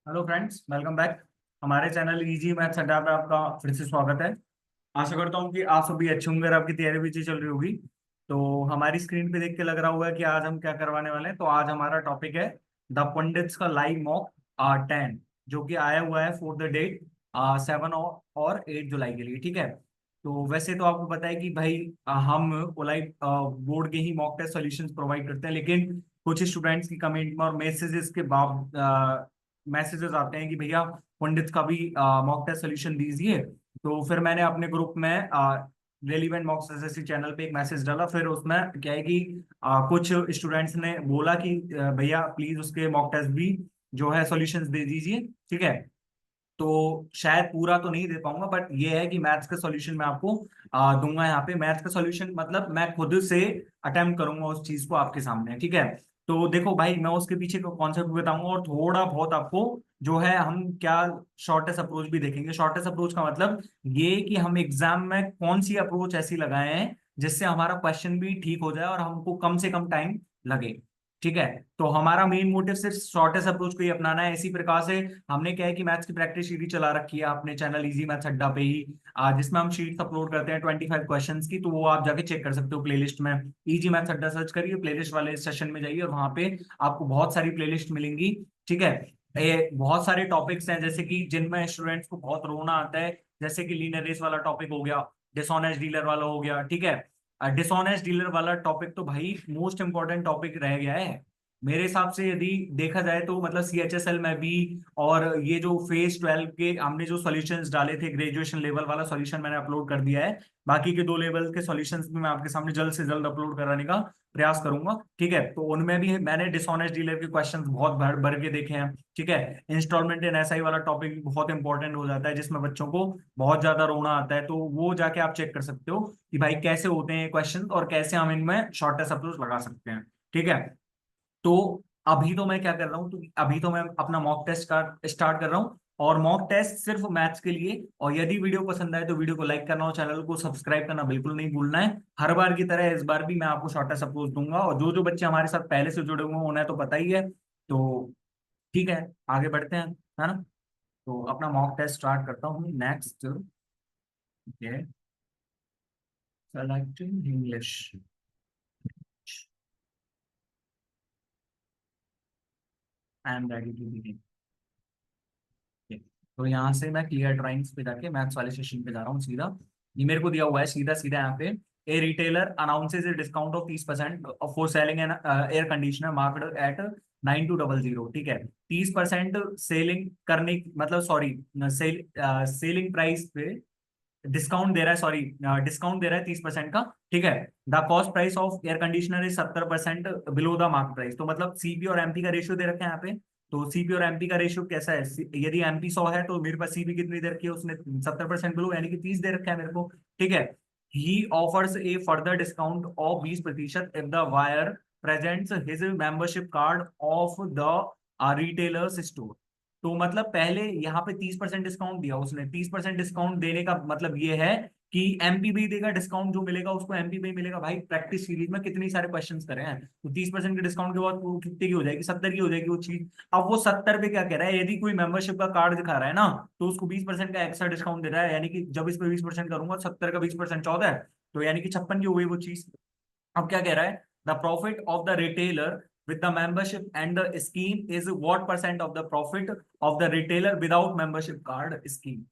Hello friends, welcome back. हमारे channel easy maths अड्डा पे आपका फिर से स्वागत है। आशा करता हूँ कि आप सभी अच्छे होंगे और आपकी तैयारी भी अच्छी चल रही होगी। तो हमारी स्क्रीन पे देख के लग रहा होगा कि आज हम क्या करवाने वाले हैं। तो आज हमारा टॉपिक है द पंडित्स का लाइव मॉक 10, जो कि आया हुआ है फॉर द डेट 7 और 8 जुलाई के लिए। ठीक है। तो वैसे तो आपको पता है कि भाई हम लाइव बोर्ड के ही मॉक टेस्ट सॉल्यूशंस प्रोवाइड करते हैं, लेकिन कुछ स्टूडेंट्स की कमेंट में और मैसेजेस के बाद मैसेजेस आते हैं कि भैया पंडित का भी मॉक टेस्ट सोल्यूशन दीजिए। तो फिर मैंने अपने ग्रुप में रेलिवेंट मॉक टेस्ट चैनल पे एक मैसेज डाला। फिर उसमें क्या है कि कुछ स्टूडेंट्स ने बोला कि भैया प्लीज उसके मॉक टेस्ट भी जो है सॉल्यूशंस दे दीजिए। ठीक है। तो शायद पूरा तो नहीं दे पाऊंगा, बट ये है कि मैथ्स का सॉल्यूशन मैं आपको दूंगा। यहाँ पे मैथ्स का सॉल्यूशन मतलब मैं खुद से अटेम्प्ट करूंगा उस चीज को आपके सामने। ठीक है। तो देखो भाई, मैं उसके पीछे का कॉन्सेप्ट बताऊंगा और थोड़ा बहुत आपको जो है हम क्या शॉर्टेस्ट अप्रोच भी देखेंगे। शॉर्टेस्ट अप्रोच का मतलब ये कि हम एग्जाम में कौन सी अप्रोच ऐसी लगाए हैं जिससे हमारा क्वेश्चन भी ठीक हो जाए और हमको कम से कम टाइम लगे। ठीक है। तो हमारा मेन मोटिव सिर्फ शॉर्टेस्ट अप्रोच को ही अपनाना है। इसी प्रकार से हमने क्या है कि मैथ्स की प्रैक्टिस शीट चला रखी है अपने चैनल इजी मैथ्स अड्डा पे ही, जिसमें हम शीट्स अपलोड करते हैं 25 क्वेश्चंस की। तो वो आप जाके चेक कर सकते हो प्लेलिस्ट में। इजी मैथ्स अड्डा सर्च करिए, प्लेलिस्ट वाले सेशन में जाइए और वहां पे आपको बहुत सारी प्लेलिस्ट मिलेंगी। ठीक है। बहुत सारे टॉपिक्स हैं जैसे कि जिनमें स्टूडेंट्स को बहुत रोना आता है, जैसे कि लीनियर रेस वाला टॉपिक हो गया, डिसऑनेस्ट डीलर वाला हो गया। ठीक है। डिसऑनेस्ट डीलर वाला टॉपिक तो भाई मोस्ट इंपॉर्टेंट टॉपिक रह गया है मेरे हिसाब से। यदि देखा जाए तो मतलब सीएचएसएल में भी, और ये जो फेज 12 के हमने जो सॉल्यूशंस डाले थे, ग्रेजुएशन लेवल वाला सॉल्यूशन मैंने अपलोड कर दिया है। बाकी के 2 लेवल के सॉल्यूशंस भी मैं आपके सामने जल्द से जल्द अपलोड कराने का प्रयास करूंगा। ठीक है। तो उनमें भी मैंने डिसऑनेस्ट डीलर के क्वेश्चंस बहुत भर भर के देखे हैं। ठीक है। इंस्टॉलमेंट इन एसआई वाला टॉपिक भी बहुत इंपॉर्टेंट हो जाता है, जिसमें बच्चों को बहुत ज्यादा रोना आता है। तो वो जाके आप चेक कर सकते हो कि भाई कैसे होते हैं क्वेश्चन और कैसे हम इनमें शॉर्टेस्ट अप्रोच लगा सकते हैं। ठीक है। तो अभी तो मैं क्या कर रहा हूँ, तो अभी तो मैं अपना मॉक टेस्ट स्टार्ट कर रहा हूँ, और मॉक टेस्ट सिर्फ मैथ्स के लिए। और यदि वीडियो पसंद आए तो वीडियो को लाइक करना और चैनल को सब्सक्राइब करना बिल्कुल नहीं भूलना है। हर बार की तरह इस बार भी मैं आपको शॉर्टेस्ट अप्रोच दूंगा, और जो जो बच्चे हमारे साथ पहले से जुड़े हुए हैं उन्हें तो पता ही है। तो ठीक है, आगे बढ़ते हैं, है ना। तो अपना मॉक टेस्ट स्टार्ट करता हूँ next. Okay, selecting English. I am ready to begin. तो यहाँ से मैं क्लियर ड्राइंग्स पे जाके मैथ्स वाले सेशन पे जा रहा हूँ सीधा। ये मेरे को दिया हुआ है सीधा सीधा यहाँ पे। A retailer announces a discount of 30% for selling an air conditioner market at 9200। ठीक है। 30% सेलिंग करने मतलब सॉरी, सेलिंग प्राइस पे डिस्काउंट दे रहा है, सॉरी, डिस्काउंट दे रहा है 30% का। ठीक है। The cost price of air conditioner is 70% below the market price. तो मतलब सीपी और एमपी का रेशियो दे रखा है यहाँ पे। तो सीपी और एमपी का रेशियो कैसा है? यदि एमपी 100 है तो मेरे पास सीपी कितनी दे रखी है उसने? 70% बिलो, यानी कि 30 दे रखा है मेरे को। ठीक है। He offers a further discount of 20% if the buyer presents his membership card of the retailers store. तो मतलब पहले यहाँ पे 30% डिस्काउंट दिया उसने। 30% डिस्काउंट देने का मतलब ये है कि एमपी देगा डिस्काउंट, जो मिलेगा उसको एमपी मिलेगा। भाई प्रैक्टिस सीरीज में कितनी सारे क्वेश्चंस करे हैं, तो 30% के डिस्काउंट के बाद वो कितने की हो जाएगी? 70 की हो जाएगी वो चीज। अब वो 70 पे क्या कह रहा है, यदि कोई मेंबरशिप का कार्ड दिखा रहा है ना, तो उसको 20% का एक्स्ट्रा डिस्काउंट दे रहा है। यानी कि जब इस पे 20% करूंगा, 70 का 20% 14 है, तो यानी कि 56 की हो गई वो चीज। अब क्या कह रहा है? The profit of the retailer with the membership and the scheme is what percent of the profit of the retailer without membership card scheme।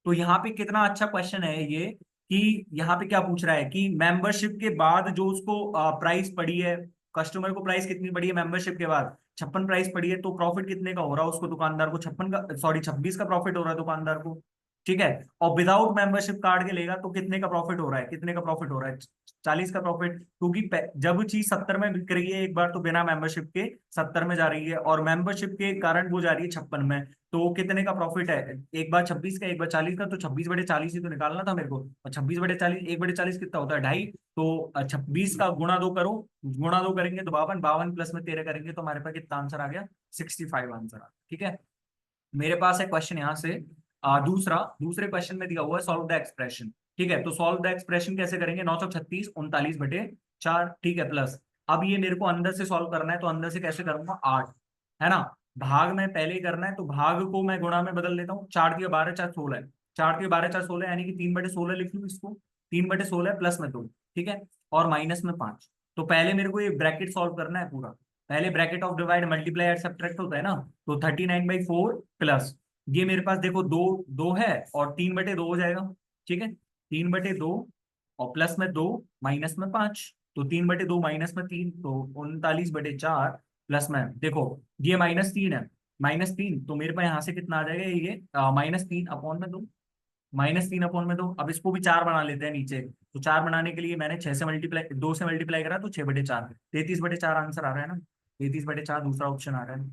तो यहाँ पे कितना अच्छा क्वेश्चन है ये, कि यहाँ पे क्या पूछ रहा है कि मेंबरशिप के बाद जो उसको प्राइस पड़ी है, कस्टमर को प्राइस कितनी पड़ी है मेंबरशिप के बाद? 56 प्राइस पड़ी है। तो प्रॉफिट कितने का हो रहा है उसको? दुकानदार को 56 का, सॉरी 26 का प्रॉफिट हो रहा है दुकानदार को। ठीक है। और विदाउट मेंबरशिप कार्ड के लेगा तो कितने का प्रॉफिट हो रहा है? कितने का प्रॉफिट हो रहा है? 40 का प्रॉफिट। क्योंकि जब चीज 70 में बिक रही है एक बार, तो बिना मेंबरशिप के 70 में जा रही है, और मेंबरशिप के कारण वो जा रही है 56 में। तो कितने का प्रॉफिट है? एक बार 26 का, एक बार 40 का। तो 26/40 ही तो निकालना था मेरे को। और 26/40, 1/40 कितना होता है? 2.5। तो 26 का गुणा 2 करो, गुणा 2 करेंगे तो 52, 52 प्लस में 13 करेंगे तो हमारे पास कितना आंसर आ गया? 65 आंसर आ गया। ठीक है। मेरे पास है क्वेश्चन यहाँ से दूसरा। दूसरे क्वेश्चन में दिया हुआ है सॉल्व द एक्सप्रेशन। ठीक है। तो सॉल्व द एक्सप्रेशन कैसे करेंगे? 936 39/4। ठीक है, प्लस अब ये मेरे को अंदर से सॉल्व करना है, तो अंदर से कैसे करूंगा? 8, है ना। भाग में पहले ही करना है, तो भाग को मैं गुणा में बदल देता हूँ। 4 × 12 = 16 है। 4 × 12 = 16 यानी कि 3/16 लिख लूँ इसको। 3/16 प्लस में 2। ठीक है। और माइनस में 5। तो पहले मेरे को ये ब्रैकेट सॉल्व करना है पूरा। पहले bracket of divide multiply and subtract होता है ना। तो 39/4 प्लस ये मेरे पास देखो दो दो है, और 3/2 हो जाएगा। ठीक है। 3/2 और प्लस में 2 माइनस में 5। तो 3/2 माइनस में 3 तो 39/4 प्लस में देखो ये -3 है। -3 तो मेरे पास यहाँ से कितना आ जाएगा ये -3/2। -3/2। अब इसको भी 4 बना लेते हैं नीचे। तो 4 बनाने के लिए मैंने 6 से मल्टीप्लाई 2 से मल्टीप्लाई करा, तो 6/4 33/4 आंसर आ रहा है ना। 33/4 दूसरा ऑप्शन आ रहा है।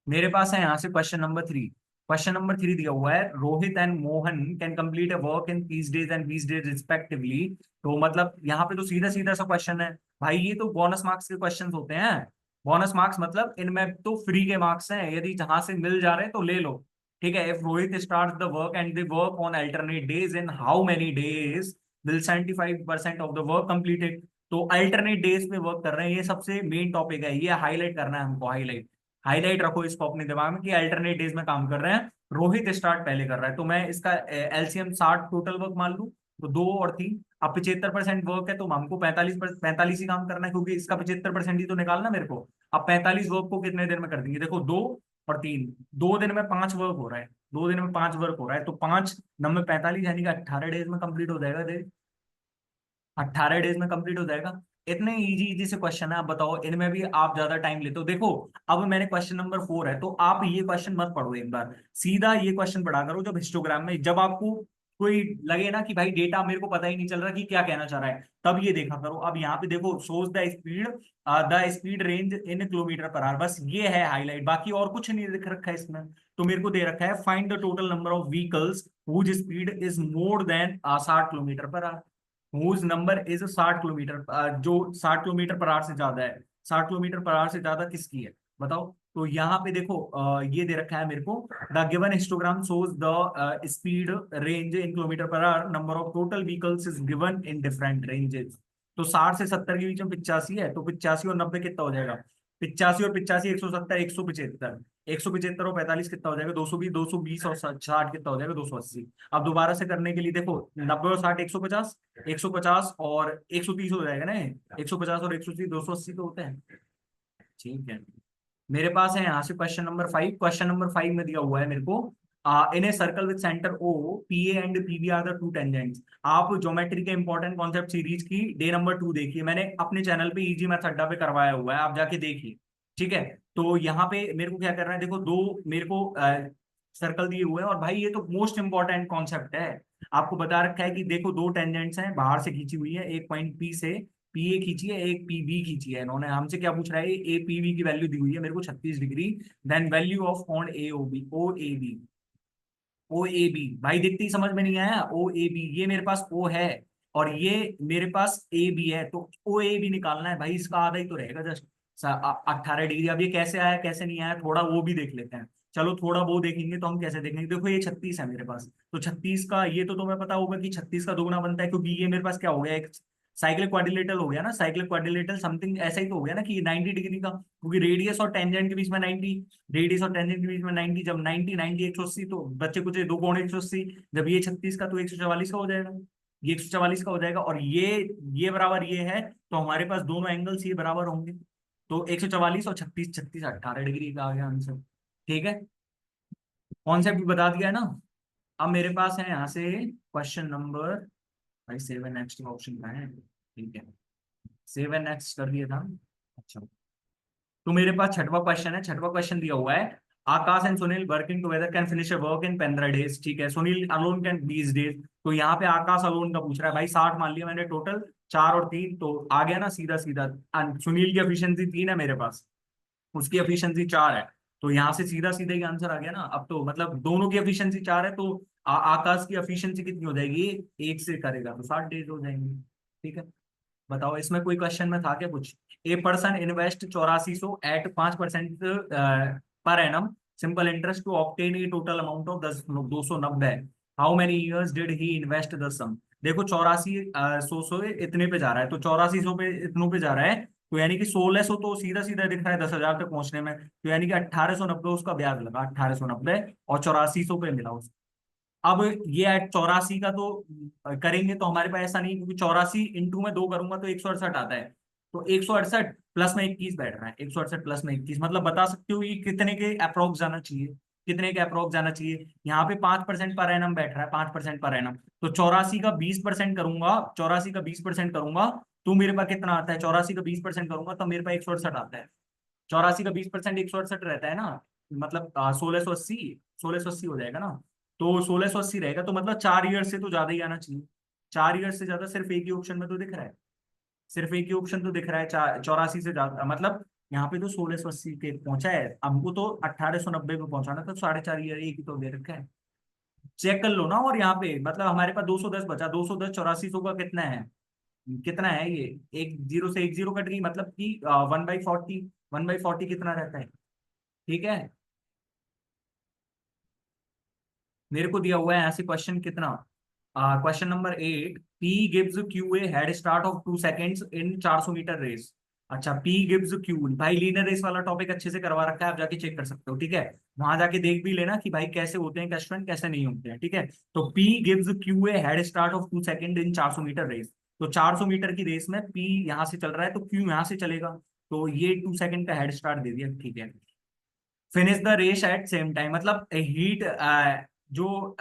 मेरे पास है यहाँ से क्वेश्चन नंबर 3। क्वेश्चन नंबर 3 दिया हुआ है, Rohit and Mohan can complete a work in 30 days and 20 days respectively. तो मतलब यहाँ पे तो सीधा सीधा सा क्वेश्चन है। भाई ये तो बोनस मार्क्स के क्वेश्चन होते हैं। बोनस मार्क्स मतलब इनमें तो फ्री के मार्क्स हैं, यदि जहां से मिल जा रहे हैं तो ले लो। ठीक है। If Rohit start the work and they work on alternate days, in how many days will 75% of the work completed. तो अल्टरनेट डेज पे वर्क कर रहे हैं, ये सबसे मेन टॉपिक है, ये हाईलाइट करना है हमको। हाईलाइट हाईलाइट रखो इसको अपने दिमाग में कि अल्टरनेट डेज में काम कर रहे हैं। रोहित स्टार्ट पहले कर रहा है, तो मैं इसका एलसीएम 60 टोटल वर्क मान लूं। तो 2 और 3, अब 75% वर्क है तो हमको 45 ही काम करना है, क्योंकि इसका 75% ही तो निकालना मेरे को। अब 45 वर्क को कितने देर में कर देंगे, देखो 2 और 3, 2 दिन में 5 वर्क हो रहा है। 2 दिन में 5 वर्क हो रहा है, तो 5 9 45 यानी कि 18 डेज में कंप्लीट हो जाएगा। 18 डेज में कंप्लीट हो जाएगा। इतने इजी इजी से क्वेश्चन है, आप बताओ इनमें भी आप ज्यादा टाइम लेते हो। देखो अब मैंने क्वेश्चन नंबर 4 है, तो आप ये क्वेश्चन मत पढ़ो एक बार, सीधा ये क्वेश्चन पढ़ा करो जब हिस्टोग्राम में, जब आपको कोई लगे ना कि भाई डेटा मेरे को पता ही नहीं चल रहा कि क्या कहना चाह रहा है, तब ये देखा करो। अब यहाँ पे देखो, शोज द स्पीड रेंज इन किलोमीटर/आवर, बस ये है हाईलाइट, बाकी और कुछ नहीं लिख रखा है इसमें। तो मेरे को दे रखा है find the total number of vehicles whose speed is more than 60 kilometre hour. Whose number is 60 kilometre, जो 60 किलोमीटर/आवर से ज्यादा है। 60 किलोमीटर/आवर से ज्यादा किसकी है, बताओ। तो यहाँ पे देखो ये दे रखा है मेरे को, the given histogram shows the speed range in किलोमीटर/आवर, number of total vehicles is given in different ranges. तो 60 से 70 के बीच में 85 है, तो 85 और 90 कितना हो जाएगा। 85 और 85 170, 175। 175 और 45 कितना हो जाएगा, 220। 220 और 60 कितना हो जाएगा, 280। अब दोबारा से करने के लिए देखो, 90 और 60 150, 150 और 130 हो जाएगा ना। 150 और 130 280 तो होते हैं। ठीक है। मेरे पास है यहाँ से क्वेश्चन नंबर 5। क्वेश्चन नंबर 5 में दिया हुआ है मेरे को, in a circle with centre O, P A and P B are the two tangents. आप ज्योमेट्री के इंपॉर्टेंट कॉन्सेप्ट सीरीज की डे नंबर 2 देखिए, मैंने अपने चैनल पे इजी मैथड अड्डा पे करवाया हुआ है, आप जाके देखिए। ठीक है। तो यहाँ पे मेरे को क्या करना है, देखो दो मेरे को सर्कल दिए हुए हैं, और भाई ये तो मोस्ट इंपॉर्टेंट कॉन्सेप्ट है। आपको बता रखा है कि देखो दो टेंजेंट्स हैं, बाहर से खींची हुई है, एक पॉइंट पी से पी ए खींची है, एक पी बी खींची है। इन्होंने हमसे क्या पूछ रहा है, ए पी बी की वैल्यू दी हुई है मेरे को 36 डिग्री। देन वैल्यू ऑफ कोण ए O B, O A B भाई देखते ही समझ में नहीं आया। ओ ए बी, ये मेरे पास ओ है और ये मेरे पास ए बी है, तो ओ ए बी निकालना है भाई, इसका आधा ही तो रहेगा जस्ट 18 डिग्री। अब ये कैसे आया कैसे नहीं आया, थोड़ा वो भी देख लेते हैं। चलो थोड़ा वो देखेंगे तो हम कैसे देखेंगे, देखो ये 36 है मेरे पास, तो 36 का ये तो तुम्हें पता होगा कि 36 का दुगना बनता है, क्योंकि ये मेरे पास क्या हो गया, एक साइक्लिक क्वाड्रिलेटरल हो गया ना। साइक्लिक क्वाड्रिलेटरल समथिंग ऐसा ही तो हो गया ना कि 90 डिग्री का, क्योंकि रेडियस और टेंजेंट के बीच में 90, रेडियस और टेंजेंट के बीच में 90, जब 90 180, तो बच्चे कुछ दो कोण 180, जब ये 36 का तो 144 का हो जाएगा। ये 144 का हो जाएगा, और ये बराबर ये है, तो हमारे पास दोनों एंगल्स ये बराबर होंगे। तो 144 और 36, 36 18 डिग्री का आ गया आंसर। ठीक है। कॉन्सेप्ट भी बता दिया है ना। अब मेरे पास है यहाँ से क्वेश्चन नंबर, भाई 7 नेक्स्ट ऑप्शन का है। ठीक है। 7 नेक्स्ट कर दिया था। अच्छा, तो मेरे पास छठवा क्वेश्चन है। छठवा क्वेश्चन दिया हुआ है, Akash and Sunil working together can finish work in 15 days। ठीक है। Sunil alone can 20 days। तो यहाँ पे आकाश अलोन का पूछ रहा है, भाई 60 मान लिया मैंने टोटल, 4 और 3 तो आ गया ना सीधा सीधा। सुनील की एफिशिएंसी 3 है मेरे पास, उसकी एफिशिएंसी 4 है, तो यहाँ से सीधा सीधा ही आंसर आ गया ना। अब तो मतलब दोनों की एफिशिएंसी 4 है, तो आकाश की एफिशिएंसी कितनी हो जाएगी, एक से करेगा तो 60 डेज हो जाएंगे। ठीक है। बताओ इसमें कोई क्वेश्चन में था क्या कुछ। ए पर्सन इन्वेस्ट 8400 एट 5% पर annum simple interest to obtain a total amount of 290। How many years did he invest the sum. देखो 84 सौ इतने पे जा रहा है, तो 8400 पे इतनों पे जा रहा है, तो यानी कि 1600 तो सीधा सीधा दिख रहा है 10,000 तक पहुंचने में, तो यानी कि 1890 उसका ब्याज लगा, 1890 और 8400 पे मिला उसको। अब ये 84 का तो करेंगे तो हमारे पास ऐसा नहीं, क्योंकि 84 इंटू में 2 करूंगा तो 168 आता है। तो 168 प्लस में 21 बैठ रहा है, 168 प्लस में 21, मतलब बता सकते हो ये कितने के अप्रोक्स जाना चाहिए, कितने के अप्रोक्स जाना चाहिए। यहाँ पे 5% पर एनम बैठ रहा है, 5% पर एनम। तो 84 का 20% करूंगा, 84 का 20% करूंगा तो मेरे पास कितना आता है, 84 का 20% करूंगा तो मेरे पास 168 आता है। 84 का 20% 168 रहता है ना, मतलब 1680, 1680 हो जाएगा ना। तो 1680 रहेगा, तो मतलब 4 ईयर से तो ज्यादा ही आना चाहिए। 4 ईयर से ज्यादा सिर्फ एक ही ऑप्शन में तो दिख रहा है, सिर्फ एक ही ऑप्शन तो दिख रहा है 84 से ज्यादा, मतलब यहाँ पे तो 1680 के पहुंचा है, हमको तो 1890 पे पहुंचाना था, तो 4.5 ईयर एक ही तो दे रखा है। चेक कर लो ना, और यहाँ पे मतलब हमारे पास 210 बचा, 210 8400 का कितना है, कितना है ये, एक जीरो से एक जीरो कट गई, मतलब कि 1/40, 1/40 कितना रहता है। ठीक है, मेरे को दिया हुआ है ऐसे क्वेश्चन कितना, question number 8, P gives Q a head start of 2 seconds in 400 metre race. अच्छा, पी गिव्स क्यू, भाई लीनियर रेस वाला टॉपिक अच्छे से करवा रखा है, आप जाके चेक कर सकते हो, ठीक है। वहां जाके देख भी लेना कि भाई कैसे होते हैं क्वेश्चन, कैसे नहीं होते हैं, ठीक है। तो P gives Q a head start of 2 second in 400 metre race. तो 400 मीटर की रेस में पी यहाँ से चल रहा है तो क्यू यहाँ से चलेगा, तो ये 2 सेकेंड का हेड स्टार्ट दे दिया, ठीक है। Finish the race at same time, मतलब हीट जो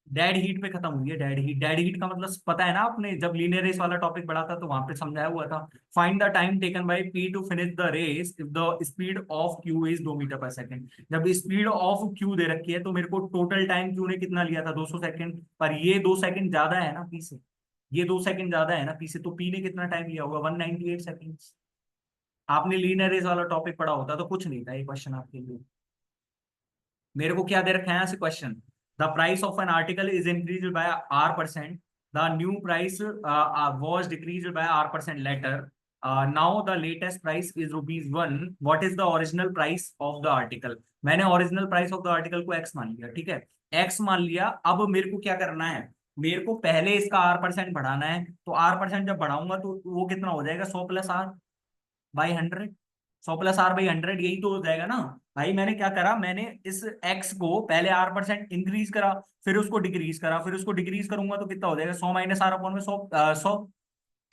डेड हीट पे खत्म हुई है, डेड हीट, डेड हीट का मतलब पता है ना, आपने जब लीनियर रेस वाला टॉपिक पढ़ा था तो वहां पे समझाया हुआ था। Find the time taken by P to finish the race if the speed of Q is 2 metre per second. जब स्पीड ऑफ क्यू दे रखी है तो मेरे को टोटल टाइम क्यू ने कितना लिया था, 200 सेकंड, पर ये 2 सेकंड ज्यादा है ना पी से, ये 2 सेकंड ज्यादा है ना पी से, तो पी ने कितना टाइम लिया होगा, 198 सेकंड। आपने लीनियर रेस वाला टॉपिक पढ़ा होता तो कुछ नहीं था ये क्वेश्चन आपके लिए। मेरे को क्या दे रखा है ऐसे question, the price of an article is increase by R%, the new price was decrease by R% later, now the latest price is ₹1, what is the original price of the article. मैंने original price of the article को X मान लिया, ठीक है, x मान लिया। अब मेरे को क्या करना है, मेरे को पहले इसका R% बढ़ाना है, तो R% जब बढ़ाऊंगा तो वो कितना हो जाएगा, 100+R/100, 100+R/100, यही तो हो जाएगा ना। भाई मैंने क्या करा, मैंने इस एक्स को पहले R% इंक्रीज करा, फिर उसको डिक्रीज करा, फिर उसको डिक्रीज करूंगा तो कितना हो जाएगा, 100 - R/100, 100।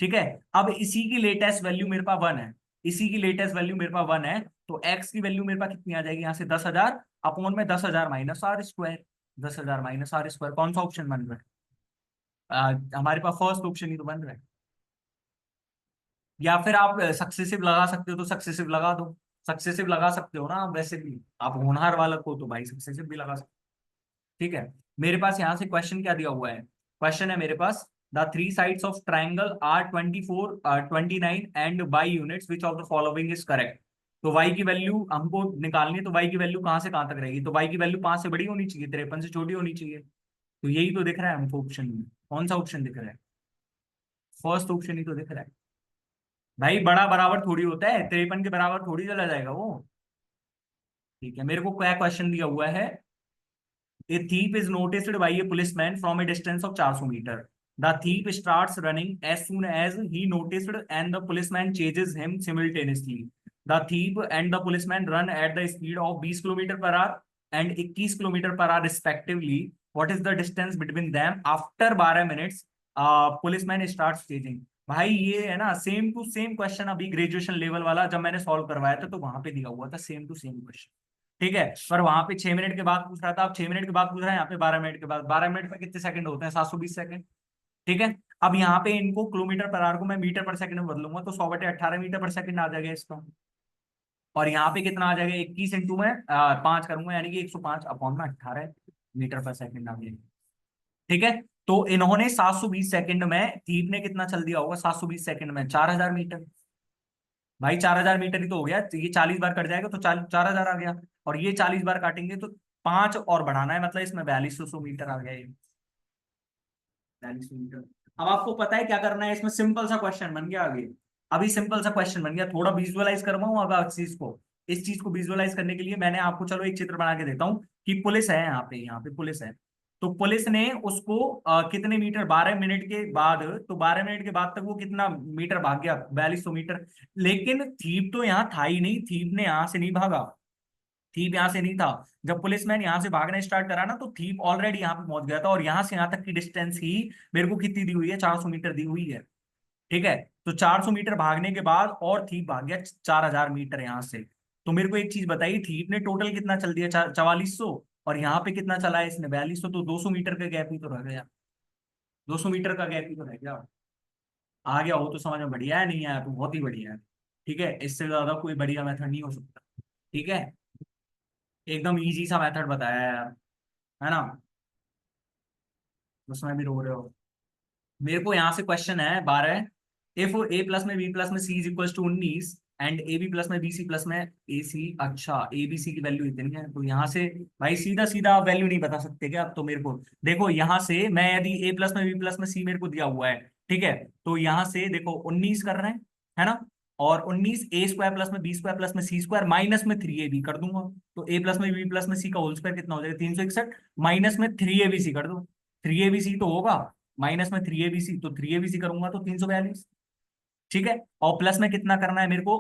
ठीक है, अब इसी की लेटेस्ट वैल्यू मेरे पास 1 है, इसी की लेटेस्ट वैल्यू मेरे पास 1 है, तो एक्स की वैल्यू मेरे पास कितनी आ जाएगी यहाँ से, 10,000 अपॉन में 10,000 - R², 10,000 - R², कौन सा ऑप्शन बन रहा है, हमारे पास फर्स्ट ऑप्शन ही तो बन रहा है। या फिर आप सक्सेसिव लगा सकते हो तो सक्सेसिव लगा दो, सक्सेसिव लगा सकते हो ना आप, वैसे भी आप होनहार वाला को तो भाई सक्सेसिव भी लगा सकते हो, ठीक है। मेरे पास यहाँ से क्वेश्चन क्या दिया हुआ है, क्वेश्चन है मेरे पास, the three sides of triangle are 24 29 and by units which of the following is correct. तो y की वैल्यू हमको निकालनी है, तो y की वैल्यू कहाँ से कहाँ तक रहेगी, तो y की वैल्यू 5 से बड़ी होनी चाहिए, 53 से छोटी होनी चाहिए। तो यही तो दिख रहा है हमको ऑप्शन में, कौन सा ऑप्शन दिख रहा है, फर्स्ट ऑप्शन ही तो दिख रहा है। भाई बड़ा बराबर थोड़ी होता है, 53 के बराबर थोड़ी चला जाएगा वो। ठीक है, मेरे को क्या क्वेश्चन दिया हुआ है, ए thief is noticed by a policeman from a distance of 400 meter. The thief starts running as soon as he noticed and the policeman chases him simultaneously. The thief and the policeman run at the speed of 20 kilometre per hour and 21 kilometre per hour respectively. What is the distance between them after 12 minutes? Policeman starts chasing. भाई ये है ना same to same question, अभी graduation level वाला जब मैंने solve करवाया था तो वहां पे दिया हुआ था सेम टू सेम क्वेश्चन, ठीक है। पर वहां पे 6 मिनट के बाद पूछ रहा था, अब 6 मिनट के बाद पूछ रहा है, यहाँ पे 12 मिनट के बाद, 12 मिनट में कितने सेकंड होते हैं, 720 सेकंड, ठीक है। अब यहाँ पे इनको किलोमीटर पर आवर को मैं मीटर पर सेकंड में बदलूंगा तो 100/18 मीटर पर सेकंड आ जाएगा इसका। और यहाँ पे कितना आ जाएगा, 21 इंटू में 5 करूंगा, यानी कि 105 अपॉन में 18 मीटर पर सेकंड आ जाएगा, ठीक है। तो इन्होंने 720 सेकंड में, दीप ने कितना चल दिया होगा 720 सेकंड में, 4,000 मीटर। भाई 4,000 मीटर ही तो हो गया, तो ये 40 बार कट जाएगा तो 4,000 आ गया, और ये 40 बार काटेंगे तो 5 और बढ़ाना है, मतलब इसमें 4200 मीटर आ गया, ये 4200 मीटर। अब आपको पता है क्या करना है, इसमें सिंपल सा क्वेश्चन बन गया आगे, अभी सिंपल सा क्वेश्चन बन गया, थोड़ा विजुअलाइज करवाऊं अब इस चीज को विजुअलाइज करने के लिए मैंने आपको, चलो एक चित्र बना के देता हूँ कि पुलिस है यहाँ पे पुलिस है, तो पुलिस ने उसको कितने मीटर, 12 मिनट के बाद, तो 12 मिनट के बाद तक वो कितना मीटर भाग गया, 4200 मीटर। लेकिन थीप तो यहाँ था ही नहीं, थीप ने यहाँ से नहीं भागा, थीप यहाँ से नहीं था। जब पुलिसमैन यहाँ से भागना स्टार्ट करा ना, तो थीप ऑलरेडी यहाँ पे पहुंच गया था, और यहाँ से यहाँ तक की डिस्टेंस ही मेरे को कितनी दी हुई है, 400 मीटर दी हुई है। ठीक है, तो 400 मीटर भागने के बाद और थीप भाग गया 4000 मीटर यहाँ से। तो मेरे को एक चीज बताइए, थीप ने टोटल कितना चल दिया, 4400, और यहाँ पे कितना चला है इसने, 4200, तो 200 मीटर का गैप ही तो रह गया, 200 मीटर का गैप ही तो रह गया। आ गया हो तो समझ में बढ़िया है, नहीं आया तो बहुत ही बढ़िया है। ठीक है, इससे ज्यादा कोई बढ़िया मेथड नहीं हो सकता। ठीक है, एकदम इजी सा मेथड बताया है यार, है ना। उसमें भी रो रहे हो। मेरे को यहाँ से क्वेश्चन है 12, इफ ए प्लस में बी प्लस में c is equal to 19 and a b plus में बी सी प्लस में ए सी, अच्छा ए बी सी की वैल्यू इतनी है, तो यहाँ से भाई सीधा सीधा आप वैल्यू नहीं बता सकते क्या, अब तो मेरे को देखो यहाँ से, मैं यदि ए प्लस में बी प्लस में सी मेरे को दिया हुआ है, ठीक है, तो यहाँ से देखो 19 कर रहे हैं, है ना, और 19 ए स्क्वायर प्लस में बी स्क्वायर प्लस में सी स्क्वायर माइनस में 3ab कर दूंगा, तो ए प्लस में बी प्लस में सी का होल स्क्वायर कितना हो जाएगा, 361, माइनस में 3abc कर दो, 3abc तो होगा, माइनस में 3abc, तो 3abc करूंगा तो 342। ठीक है, और प्लस में कितना करना है मेरे को,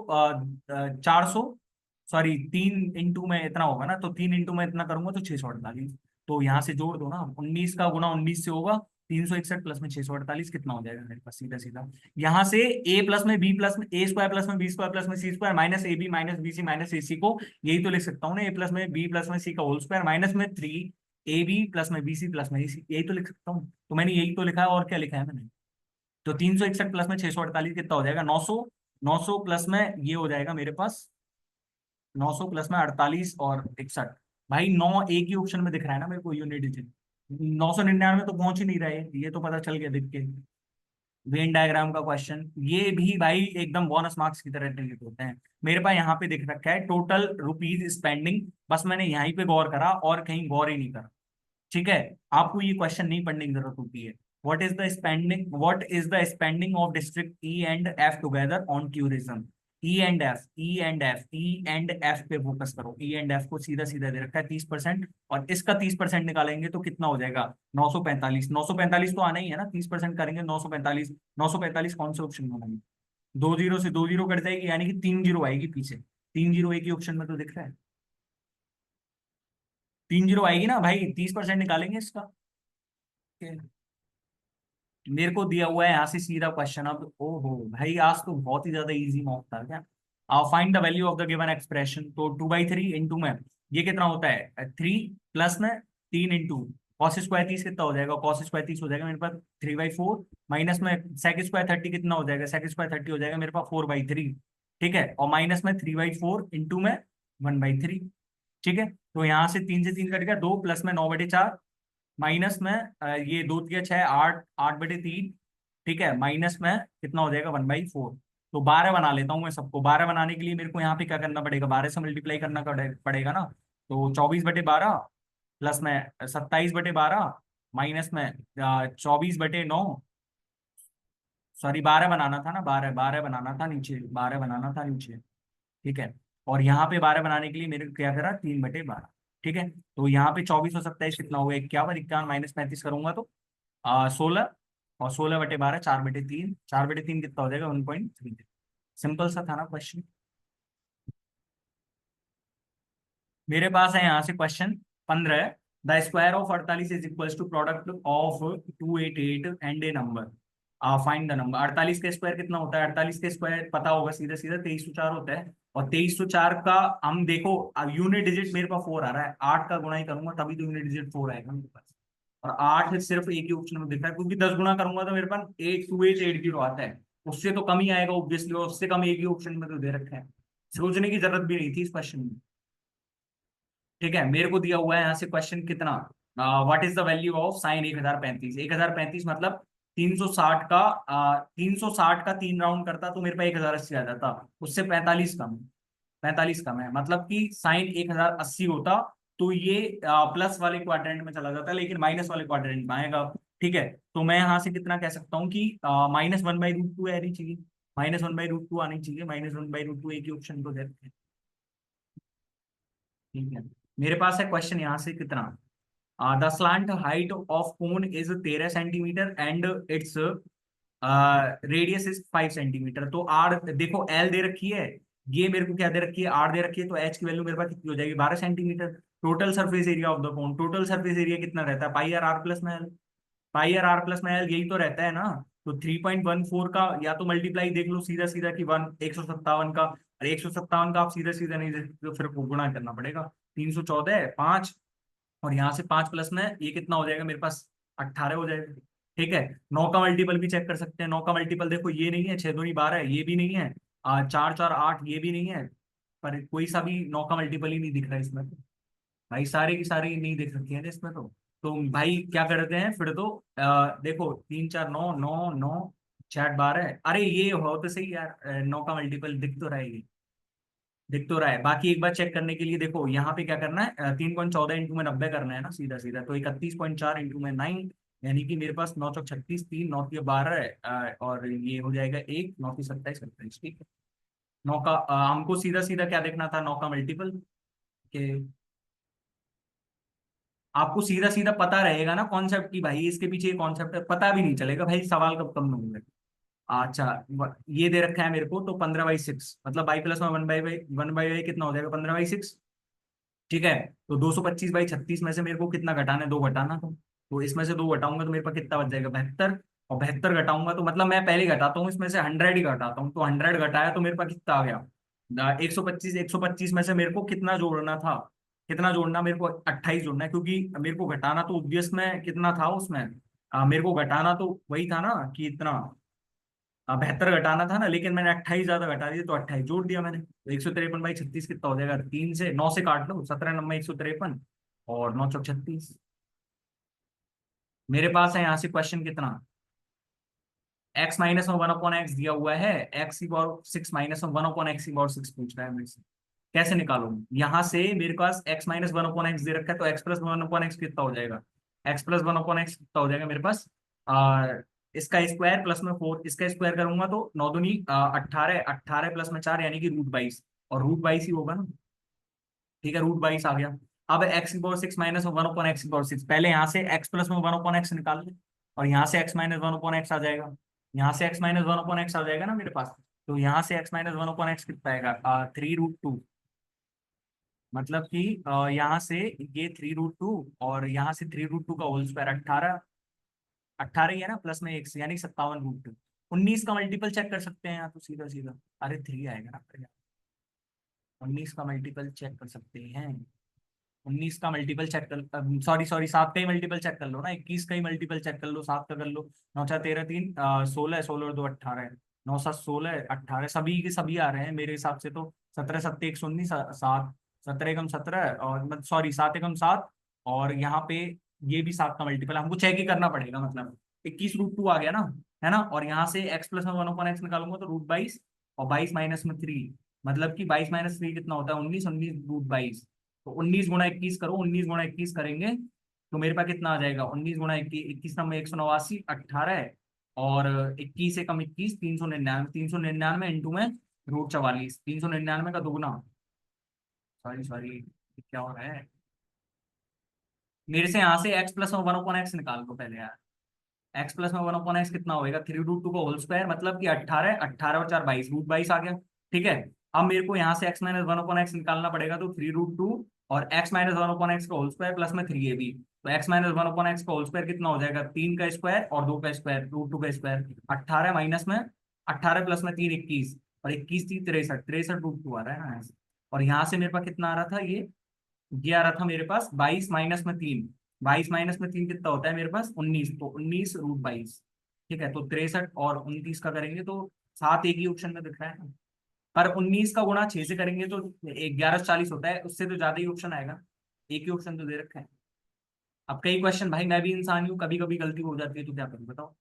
400, सॉरी 3 इंटू में इतना होगा ना, तो 3 इंटू में इतना करूंगा तो 648, तो यहाँ से जोड़ दो ना, 19 का गुना 19 से होगा 361 प्लस में 648 कितना हो जाएगा मेरे पास, सीधा सीधा यहाँ से ए प्लस में बी प्लस में ए स्क्वायर प्लस में बी स्क्वायर प्लस में C square minus A B minus B C minus A C को यही तो लिख सकता हूँ ना, ए प्लस में बी प्लस में सी का होल स्क्वायर माइनस में 3ab प्लस में बी सी प्लस में ए सी, यही तो लिख सकता हूँ, तो मैंने यही तो लिखा है, और क्या लिखा है मैंने। तो 361 प्लस में 648 कितना हो जाएगा, 900, 900 प्लस में ये हो जाएगा मेरे पास, 900 प्लस में 48 और 61, भाई 9 एक ही ऑप्शन में दिख रहा है ना मेरे को यूनिट डिजिट, 999 तो पहुंच ही नहीं रहे, ये तो पता चल गया दिख के। वेन डायग्राम का क्वेश्चन ये भी भाई एकदम बोनस मार्क्स की तरह ट्रीट होते हैं। मेरे पास यहाँ पे दिख रखा है टोटल रुपीज स्पेंडिंग, बस मैंने यहीं पे गौर करा और कहीं गौर ही नहीं करा। ठीक है, आपको ये क्वेश्चन नहीं पढ़ने की जरूरत होती है। What is the spending of district E and F together on tourism, E and F, E and F, E and F पे फोकस करो, ई एंड एफ को सीधा सीधा दे रखा है 30%, और इसका 30% निकालेंगे तो कितना हो जाएगा, 945, 945 तो आना ही है ना, 30% करेंगे 945, 945 कौन से ऑप्शन में होंगे, 2 जीरो से 2 जीरो कट जाएगी, यानी कि 3 जीरो आएगी पीछे, 3 जीरो एक ही ऑप्शन में तो दिख रहा है, 3 जीरो आएगी ना भाई, 30% निकालेंगे इसका। मेरे को दिया हुआ है यहाँ से सीधा क्वेश्चन, अब ओहो भाई आज तो बहुत ही ज्यादा इजी मॉक था क्या। Find the value of the given expression, तो 2/3 इंटू में ये कितना होता है 3, प्लस में 3 इंटू कॉस स्क्वायर 30 कितना हो जाएगा, कॉस स्क्वायर 30 हो जाएगा मेरे पास 3/4, माइनस में सेक स्क्वायर 30 कितना हो जाएगा, सेक स्क्वायर 30 हो जाएगा मेरे पास 4/3। ठीक है, और माइनस में 3/4 इंटू में 1/3। ठीक है, तो यहाँ से 3 से 3 कट गया, 2 प्लस में 9/4, माइनस में ये 2 3 6 8, 8/3। ठीक है, माइनस में कितना हो जाएगा 1/4, तो 12 बना लेता हूँ मैं सबको, 12 बनाने के लिए मेरे को यहाँ पे क्या करना पड़ेगा, 12 से मल्टीप्लाई करना पड़ेगा ना, तो 24/12 प्लस में 27/12 माइनस में 24/9, सॉरी 12 बनाना था ना, 12 12 बनाना था नीचे, 12 बनाना था नीचे। ठीक है, और यहाँ पे 12 बनाने के लिए मेरे को क्या करा, 3/12। ठीक है, तो यहाँ पे 24 और 27 कितना होगा, 51, 51 माइनस 35 करूंगा तो 16, और 16/12 4/3, 4/3 कितना हो जाएगा 1.3। सिंपल सा था ना क्वेश्चन। मेरे पास है यहाँ से question 15, the square of 48 is equal to product of 288 and a number, find the number. 48 का स्क्वायर कितना होता है, 48 का स्क्वायर पता होगा सीधा सीधा 2304 होता है, और 2304 का हम देखो यूनिट डिजिट मेरे पास 4 आ रहा है, 8 का गुणा ही करूंगा तभी तो यूनिट डिजिट 4 आएगा मेरे पास, और 8 सिर्फ एक ही ऑप्शन में दिख रहा है, क्योंकि 10 गुना करूंगा तो मेरे पास 82880 आता है, उससे तो कम ही आएगा ऑब्वियसली, और उससे कम एक ही ऑप्शन में तो दे रखा है, सोचने की जरूरत भी नहीं थी इस क्वेश्चन में। ठीक है, मेरे को दिया हुआ है यहाँ से क्वेश्चन कितना, what is the value of sine 1035, 1035 मतलब 360 का 360 का 3 राउंड करता तो मेरे पास 1080 आ जाता, उससे 45 कम, 45 कम है, मतलब कि साइन 1080 होता, तो ये प्लस वाले क्वाड्रेंट में चला जाता, लेकिन माइनस वाले क्वाड्रेंट में आएगा। ठीक है, तो मैं यहाँ से कितना कह सकता हूँ कि -1/√2 आनी चाहिए, -1/√2 आनी चाहिए, -1/√2 एक ही ऑप्शन को देते हैं। ठीक है, मेरे पास है क्वेश्चन यहाँ से कितना, the slant height of cone is 13 centimetre and its radius is 5 centimetre. तो आर देखो एल दे रखी है, ये मेरे को क्या दे रखी है, आर दे रखी है, तो एच की वैल्यू मेरे पास कितनी हो जाएगी, 12 centimetre. Total surface area of the cone, total surface area कितना रहता है, पाई आर आर प्लस में l. Pi r r plus में एल यही तो रहता है ना। तो 3.14 का या तो मल्टीप्लाई देख लो सीधा सीधा कि 157 का, और 157 का आप सीधा सीधा नहीं देख सकते, तो फिर को गुणा करना पड़ेगा। 314 5, और यहाँ से 5 प्लस में ये कितना हो जाएगा मेरे पास, 18 हो जाएगा। ठीक है, 9 का मल्टीपल भी चेक कर सकते हैं। 9 का मल्टीपल देखो ये नहीं है, 6 दूनी 12 ये भी नहीं है, 4 4 8 ये भी नहीं है, पर कोई सा भी 9 का मल्टीपल ही नहीं दिख रहा है इसमें तो। भाई सारे की सारी नहीं देख रखी है इसमें तो भाई क्या करते हैं फिर तो, देखो 3 4 9 9 9 6 12, अरे ये हो तो सही यार, 9 का मल्टीपल दिख तो रहा है ये, दिख तो रहा है। बाकी एक बार चेक करने के लिए देखो यहाँ पे क्या करना है, 3.14 इंटू में 90 करना है ना सीधा सीधा, तो 31.4 इंटू में 9, यानी कि मेरे पास 9 चौक 36, 3 9 के 12 है, और ये हो जाएगा 1 9 की 27 28। ठीक है, 9 का हमको सीधा सीधा क्या देखना था, 9 का मल्टीपल के। आपको सीधा सीधा पता रहेगा ना कॉन्सेप्ट की, भाई इसके पीछे कॉन्सेप्ट है, पता भी नहीं चलेगा भाई सवाल कब कम होंगे। अच्छा, ये दे रखा है मेरे को, तो 15/6 मतलब बाई प्लस में 1/1 कितना हो जाएगा, 15/6। ठीक है, तो 225/36 में से मेरे को कितना घटाना है, 2 घटाना तो इसमें से 2 घटाऊंगा तो मेरे पास कितना बच जाएगा, 72। और 72 घटाऊंगा तो मतलब मैं पहले घटाता हूँ इसमें से 100 ही घटाता हूँ, तो 100 घटाया तो मेरे पास कितना आ गया, 125। 125 में से मेरे को कितना जोड़ना था, कितना जोड़ना मेरे को, 28 जोड़ना है, क्योंकि मेरे को घटाना तो ऑब्वियस में कितना था उसमें, मेरे को घटाना तो वही था ना कि इतना, 72 घटाना था ना, लेकिन मैंने 28 ज्यादा घटा दिया, तो 28 जोड़ दिया मैंने, तो 153/36 कितना हो जाएगा, 3 से 9 से काट लो, 17 नंबर 153, और 9 चौक 36। मेरे पास है यहाँ से क्वेश्चन कितना, एक्स माइनस में 1/x दिया हुआ है, एक्स की पावर 6 माइनस में 1/x की पावर 6 पूछ रहा है मेरे से, कैसे निकालूंगा यहाँ से, मेरे पास x माइनस 1/x दे रखा है, तो x प्लस 1/x कितना हो जाएगा, x प्लस 1/x कितना हो जाएगा मेरे पास, इसका स्क्वायर प्लस में 4, इसका स्क्वायर करूंगा तो 9 दूनी 18, 18 प्लस में 4 यानी कि √22, और √22 ही होगा ना। ठीक है, √22 आ गया। अब x की पावर 6 माइनस 1/x की पावर 6, पहले यहाँ से x प्लस में 1/x निकाल ले, और यहाँ से x माइनस 1/x आ जाएगा, यहाँ से x माइनस 1/x आ जाएगा ना मेरे पास, तो यहाँ से x माइनस 1/x कितना आएगा, 3√2, मतलब कि यहाँ से ये 3√2, और यहाँ से 3√2 का होल स्क्वायर 18, 18 ही है ना, प्लस में 1 से यानी 57√2। 19 का मल्टीपल चेक कर सकते हैं यहाँ तो सीधा सीधा, अरे 3 आएगा ना, 19 का मल्टीपल चेक कर सकते हैं, 19 का मल्टीपल चेक कर, सॉरी सॉरी 7 का ही मल्टीपल चेक कर लो ना, 21 का ही मल्टीपल चेक कर लो, 7 का कर लो। 9 4 13 3 16, 16 और 2 18 है, 9 7 16 18, सभी के सभी आ रहे हैं मेरे हिसाब से तो, 17 7 119 7, 17 एकम 17, और सॉरी 7 एकम 7, और यहाँ पे ये भी 7 का मल्टीपल, हमको चेक ही करना पड़ेगा, मतलब 21√2 आ गया ना, है ना, और यहाँ से x प्लस में 1/x निकालूंगा तो √22, और 22 माइनस में 3, मतलब कि 22 माइनस 3 कितना होता है, 19, 19 √22, तो 19 गुणा 21 करो, 19 गुणा 21 करेंगे तो मेरे पास कितना आ जाएगा, 19 गुणा 21, 21 नंबर 189, 18, और 21 एकम 21, 399, 399 इंटू में √44, 399 का दुगना, सॉरी सॉरी क्या हो रहा है मेरे से, यहाँ से x प्लस में 1/x निकाल दो पहले यार, x प्लस में 1/x कितना होएगा, 3√2 का होल स्क्वायर, मतलब कि 18, 18 और 4 22, √22 आ गया। ठीक है, अब मेरे को यहाँ से x माइनस 1/x निकालना पड़ेगा, तो 3√2 और x माइनस 1/x का होल स्क्वायर प्लस में 3 ये भी, तो x माइनस 1/x का होल स्क्वायर कितना हो जाएगा, 3 का स्क्वायर और 2 का स्क्वायर, √2 का स्क्वायर, 18 माइनस में 18 प्लस में 3 21, और 21 3 63, 63 √2 आ रहा है ना यहाँ से। और यहाँ से मेरे पास कितना आ रहा था ये आ रहा था मेरे पास 22 माइनस में 3, 22 माइनस में 3 कितना होता है मेरे पास 19, तो 19 √22। ठीक है, तो 63 और 29 का करेंगे तो 7 एक ही ऑप्शन में दिख रहा है ना, पर 19 का गुणा 6 से करेंगे तो 1140 होता है, उससे तो ज्यादा ही ऑप्शन आएगा, एक ही ऑप्शन तो दे रखा है। अब कई क्वेश्चन, भाई मैं भी इंसान हूँ, कभी कभी गलती हो जाती है, तो क्या करूँ बताओ।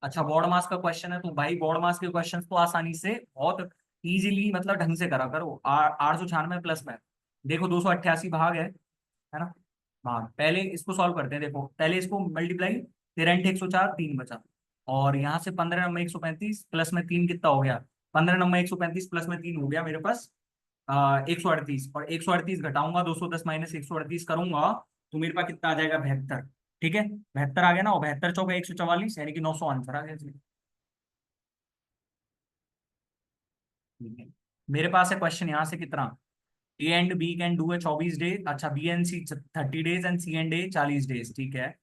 अच्छा, बॉड मास का क्वेश्चन है, तो भाई बॉड मास के क्वेश्चन तो आसानी से बहुत इजीली मतलब ढंग से करा करो, 896 प्लस में, देखो 288 भाग है ना, भाग, पहले इसको सॉल्व करते हैं, देखो पहले इसको मल्टीप्लाई, 13 × 104 3 बचा, और यहाँ से 15 नंबर 135 प्लस में 3 कितना हो गया, 15 नंबर 135 प्लस में 3 हो गया मेरे पास 138, और 138 घटाऊंगा 210 माइनस 138 करूंगा, तो मेरे पास कितना आ जाएगा, 72। ठीक है, 72 आ गया ना, और 72 चौका 144, यानी कि 900 आंसर आ गया इसमें। ठीक है। मेरे पास है क्वेश्चन यहाँ से कितना, a and b can do a 24 days, अच्छा b and c 30 days and c and a 40 days, ठीक है।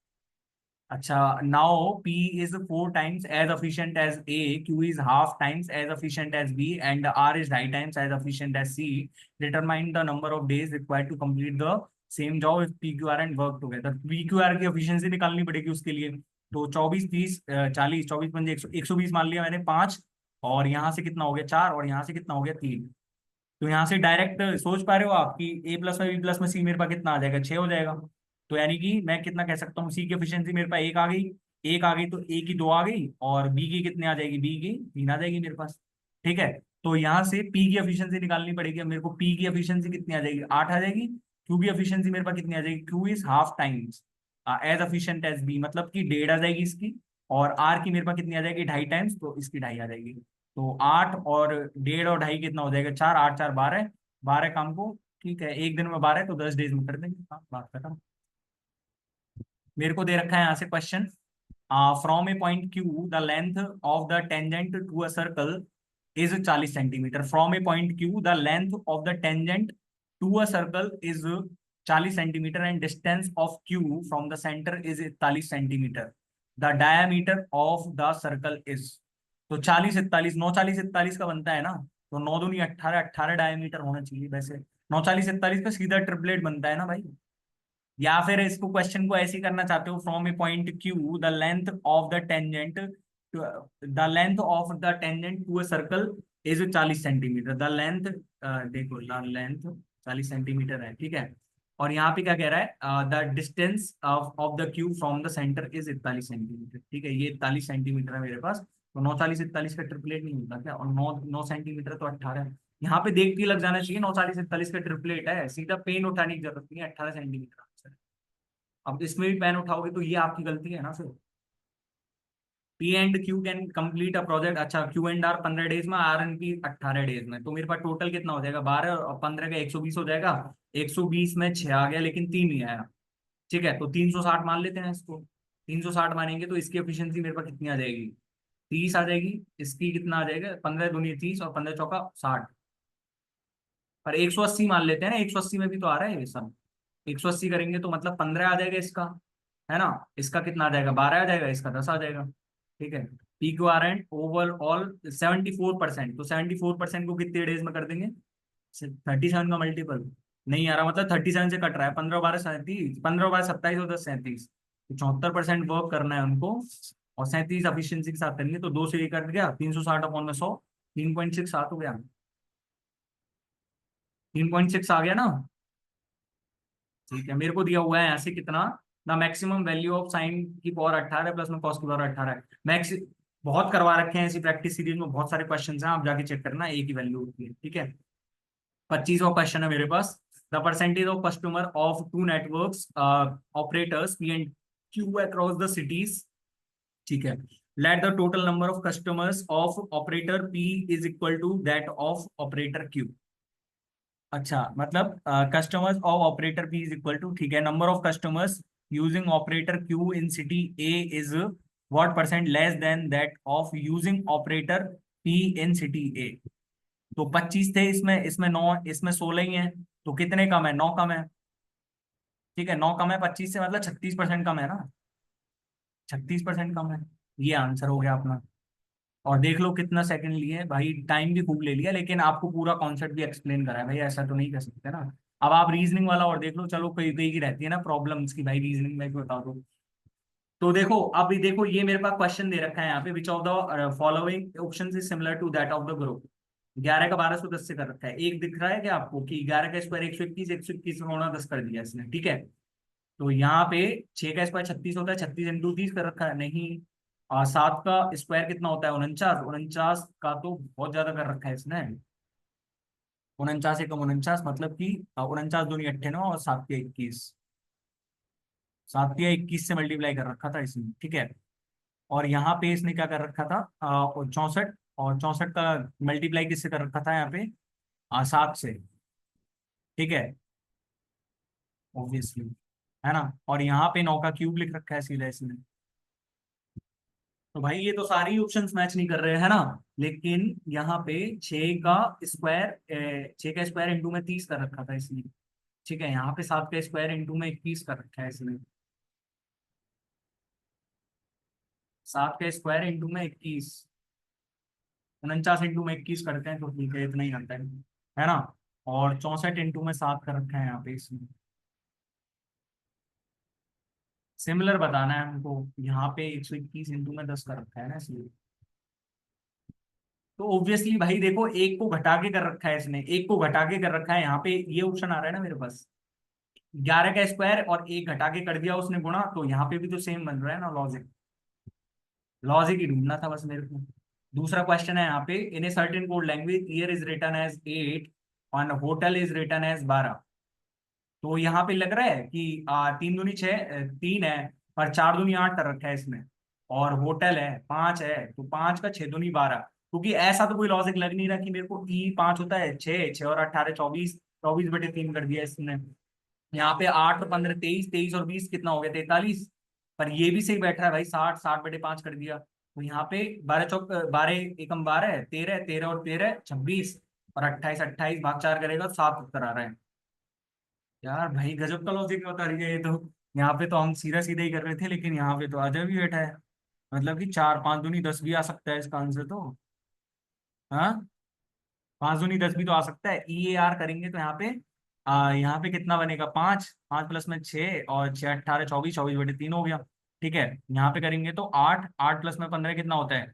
अच्छा, now P is 4 times as efficient as A, Q is half times as efficient as B, and R is 5 times as efficient as C. Determine the number of days required to complete the same job if PQR and work together. PQR की efficiency निकालनी पड़ेगी उसके लिए। तो 24 30 40, 24 पंजे 120 मान लिया मैंने, 5, और यहाँ से कितना हो गया 4, और यहाँ से कितना हो गया 3। तो यहाँ से डायरेक्ट सोच पा रहे हो आप कि ए प्लस में बी प्लस में सी मेरे पास कितना आ जाएगा, 6 हो जाएगा। तो यानी कि मैं कितना कह सकता हूँ, सी की एफिशिएंसी मेरे पास 1 आ गई, 1 आ गई तो ए की 2 आ गई, और बी की कितने आ जाएगी, बी की 3 आ जाएगी मेरे पास। ठीक है, तो यहाँ से पी की एफिशिएंसी निकालनी पड़ेगी। अब मेरे को पी की एफिशिएंसी कितनी आ जाएगी, 8 आ जाएगी। क्यू की एफिशिएंसी मेरे पास कितनी आ जाएगी, Q is half times as efficient as B, मतलब कि 1.5 आ जाएगी इसकी। और आर की मेरे पास कितनी आ जाएगी, 2.5 टाइम्स, तो इसकी 2.5 आ जाएगी। तो 8 और 1.5 और 2.5 कितना हो जाएगा, 4, 8 4 12, 12 काम को। ठीक है, एक दिन में 12 तो 10 डेज में कर देंगे, हाँ बात खत्म। मेरे को दे रखा है यहाँ से question, from a point Q the length of the tangent to a circle is 40 centimetre. From a point Q the length of the tangent to a circle is 40 centimetre, and distance of Q from the centre is 41 centimetre. The diameter of the circle is, तो 40 41, 9 40 41 का बनता है ना, तो 9 दूनी 18, 18 diameter होना चाहिए वैसे। 9 40 41 का सीधा ट्रिपलेट बनता है ना भाई। या फिर इसको क्वेश्चन को ऐसे ही करना चाहते हो, from a point Q the length of the tangent, the length of the tangent to a circle is 40 centimetre. The length, देखो द लेंथ 40 सेंटीमीटर है, ठीक है। और यहाँ पे क्या कह रहा है, the distance of the Q from the centre is 41 centimetre. ठीक है, ये 41 सेंटीमीटर है मेरे पास। तो 9 40 41 का ट्रिपलेट नहीं होता क्या, और 9 सेंटीमीटर तो 18 है। यहाँ पे देख के लग जाना चाहिए 9 40 41 का ट्रिपलेट है, सीधा पेन उठाने की जरूरत नहीं है, 18 सेंटीमीटर। अब इसमें भी पेन उठाओगे तो ये आपकी गलती है ना फिर। P and Q can complete a project, अच्छा क्यू एंड आर 15 डेज में, आर एंड पी 18 डेज में, तो मेरे पास टोटल कितना हो जाएगा, 12 और 15 का 120 हो जाएगा। 120 में 6 आ गया, लेकिन 3 नहीं आया। ठीक है, तो 360 मान लेते हैं इसको। 360 मानेंगे तो इसकी एफिशिएंसी मेरे पास कितनी आ जाएगी, 30 आ जाएगी। इसकी कितना आ जाएगा, 15 दूनी 30 और 15 चौका 60। पर 180 मान लेते हैं ना, 180 में भी तो आ रहा है ये सब। 180 करेंगे तो मतलब 15 आ जाएगा इसका, है ना। इसका कितना आ जाएगा, 12 आ जाएगा, इसका 10 आ जाएगा। ठीक है, P q are and overall 74%, तो 74% को कितने डेज में कर देंगे, 37 का मल्टीपल। नहीं आ रहा, मतलब 37 से कट रहा है, 15 12 37, 15 12 27 और 10 37, तो 74% वर्क करना है उनको। और 37 एफिशिएंसी के साथ करेंगे, तो 2 से ये कट गया, 360 अपॉन में 100, 3.67 हो गया। 3.6 आ गया ना। ठीक है, मेरे को दिया हुआ है यहाँ से कितना, the maximum value of sine की पावर 18 प्लस में कॉस की पावर 18 है। मैक्स बहुत करवा रखे हैं ऐसी प्रैक्टिस सीरीज में, बहुत सारे क्वेश्चन हैं, आप जाके चेक करना, एक ही वैल्यू होती है। ठीक है, 25वां क्वेश्चन है मेरे पास, the percentage of customer of two networks operators p and q across the cities. ठीक है, let the total number of customers of operator p is equal to that of operator q. अच्छा, मतलब customers of operator p is equal to, ठीक है, number of customers using operator q in city a is what percent less than that of using operator p in city ए। तो 25 थे इसमें, इसमें 9, इसमें 16 ही है, तो कितने कम है, 9 कम है। ठीक है, 9 कम है 25 से, मतलब 36% कम है ना, 36% कम है। ये आंसर हो गया अपना। और देख लो कितना सेकंड लिए भाई, टाइम भी खूब ले लिया, लेकिन आपको पूरा कॉन्सेप्ट भी एक्सप्लेन करा है भाई, ऐसा तो नहीं कर सकते ना। अब आप रीजनिंग वाला और देख लो, चलो कई कई की रहती है ना प्रॉब्लम्स की भाई, रीजनिंग में भी बता दो। तो देखो अभी देखो, ये मेरे पास क्वेश्चन दे रखा है यहाँ पे, which of the following option is similar to that of the group. 11 का 1210 से कर रखा है, एक दिख रहा है क्या आपको कि 11 का स्क्वायर 121, 121 में 10 कर दिया इसने। ठीक है, तो यहाँ पे 6 का स्क्वायर 36 होता है, 36 इंटू 30 कर रखा है, नहीं। 7 का स्क्वायर कितना होता है, 49, 49 का तो बहुत ज्यादा कर रखा है इसने। 49 एकम 49, मतलब कि 49 दूनी 98 और 7 के 21, 7 के 21 से मल्टीप्लाई कर रखा था इसने। ठीक है, और यहाँ पे इसने क्या कर रखा था, 64, और 64 का मल्टीप्लाई किससे कर रखा था यहाँ पे, 7 से, ठीक है, ऑब्वियसली, है ना। और यहाँ पे 9 का क्यूब लिख रखा है सीधा इसने। तो भाई ये तो सारी ऑप्शंस मैच नहीं कर रहे हैं ना। लेकिन यहाँ पे 6 का स्क्वायर इंटू में 30 कर रखा था इसने। ठीक है, यहाँ पे 7 का स्क्वायर इंटू में 21 कर रखा है इसने। 7 का स्क्वायर इंटू में 21, 49 इंटू में 21 करते हैं तो ठीक है, इतना ही आता है ना। और 64 इंटू में 7 कर रखा है यहाँ पे इसमें। सिमिलर बताना है हमको। यहाँ पे 121 इंटू में 10 कर रखा है ना इसलिए। तो ऑब्वियसली भाई देखो, एक को घटा के कर रखा है इसने, एक को घटा के कर रखा है, यहाँ पे ये ऑप्शन आ रहा है ना मेरे पास। 11 का स्क्वायर और एक घटा के कर दिया उसने गुणा, तो यहाँ पे भी तो सेम बन रहा है ना लॉजिक। लॉजिक ही ढूंढना था बस मेरे को। दूसरा क्वेश्चन है यहाँ पे, in a certain code language year is written as 8 और होटल इज रिटन एज 12। तो यहाँ पे लग रहा है कि 3 दूनी 6, 3 है, पर 4 दूनी 8 कर रखा है इसमें। और होटल है 5 है, तो 5 का 6 दूनी 12। क्योंकि ऐसा तो कोई लॉजिक लग नहीं रहा कि मेरे को ई 5 होता है, 6 6 और 18 24, 24/3 कर दिया इसने। यहाँ पे 8 और 15 23, 23 और 20 कितना हो गया, 43। पर ये भी सही बैठ रहा है भाई, 60 60/5 कर दिया। तो यहाँ पे 12 चौक 12 एकम 12 है, 13 13 और 13 26, और 28 28 भाग 4 करेगा तो 7 उत्तर आ रहा है। यार भाई गजब का लॉजिक बता रही है ये तो। यहाँ पे तो हम सीधा सीधा ही कर रहे थे, लेकिन यहाँ पे तो अजब भी बैठा है। मतलब कि 4 5 दूनी 10 भी आ सकता है इसका आंसर तो। हाँ, 5 दूनी 10 भी तो आ सकता है। ई ए आर करेंगे तो यहाँ पे कितना बनेगा, 5 5 प्लस में 6, और 6 18 24, 24/3 हो गया। ठीक है, यहाँ पे करेंगे तो 8 8 प्लस में 15 कितना होता है,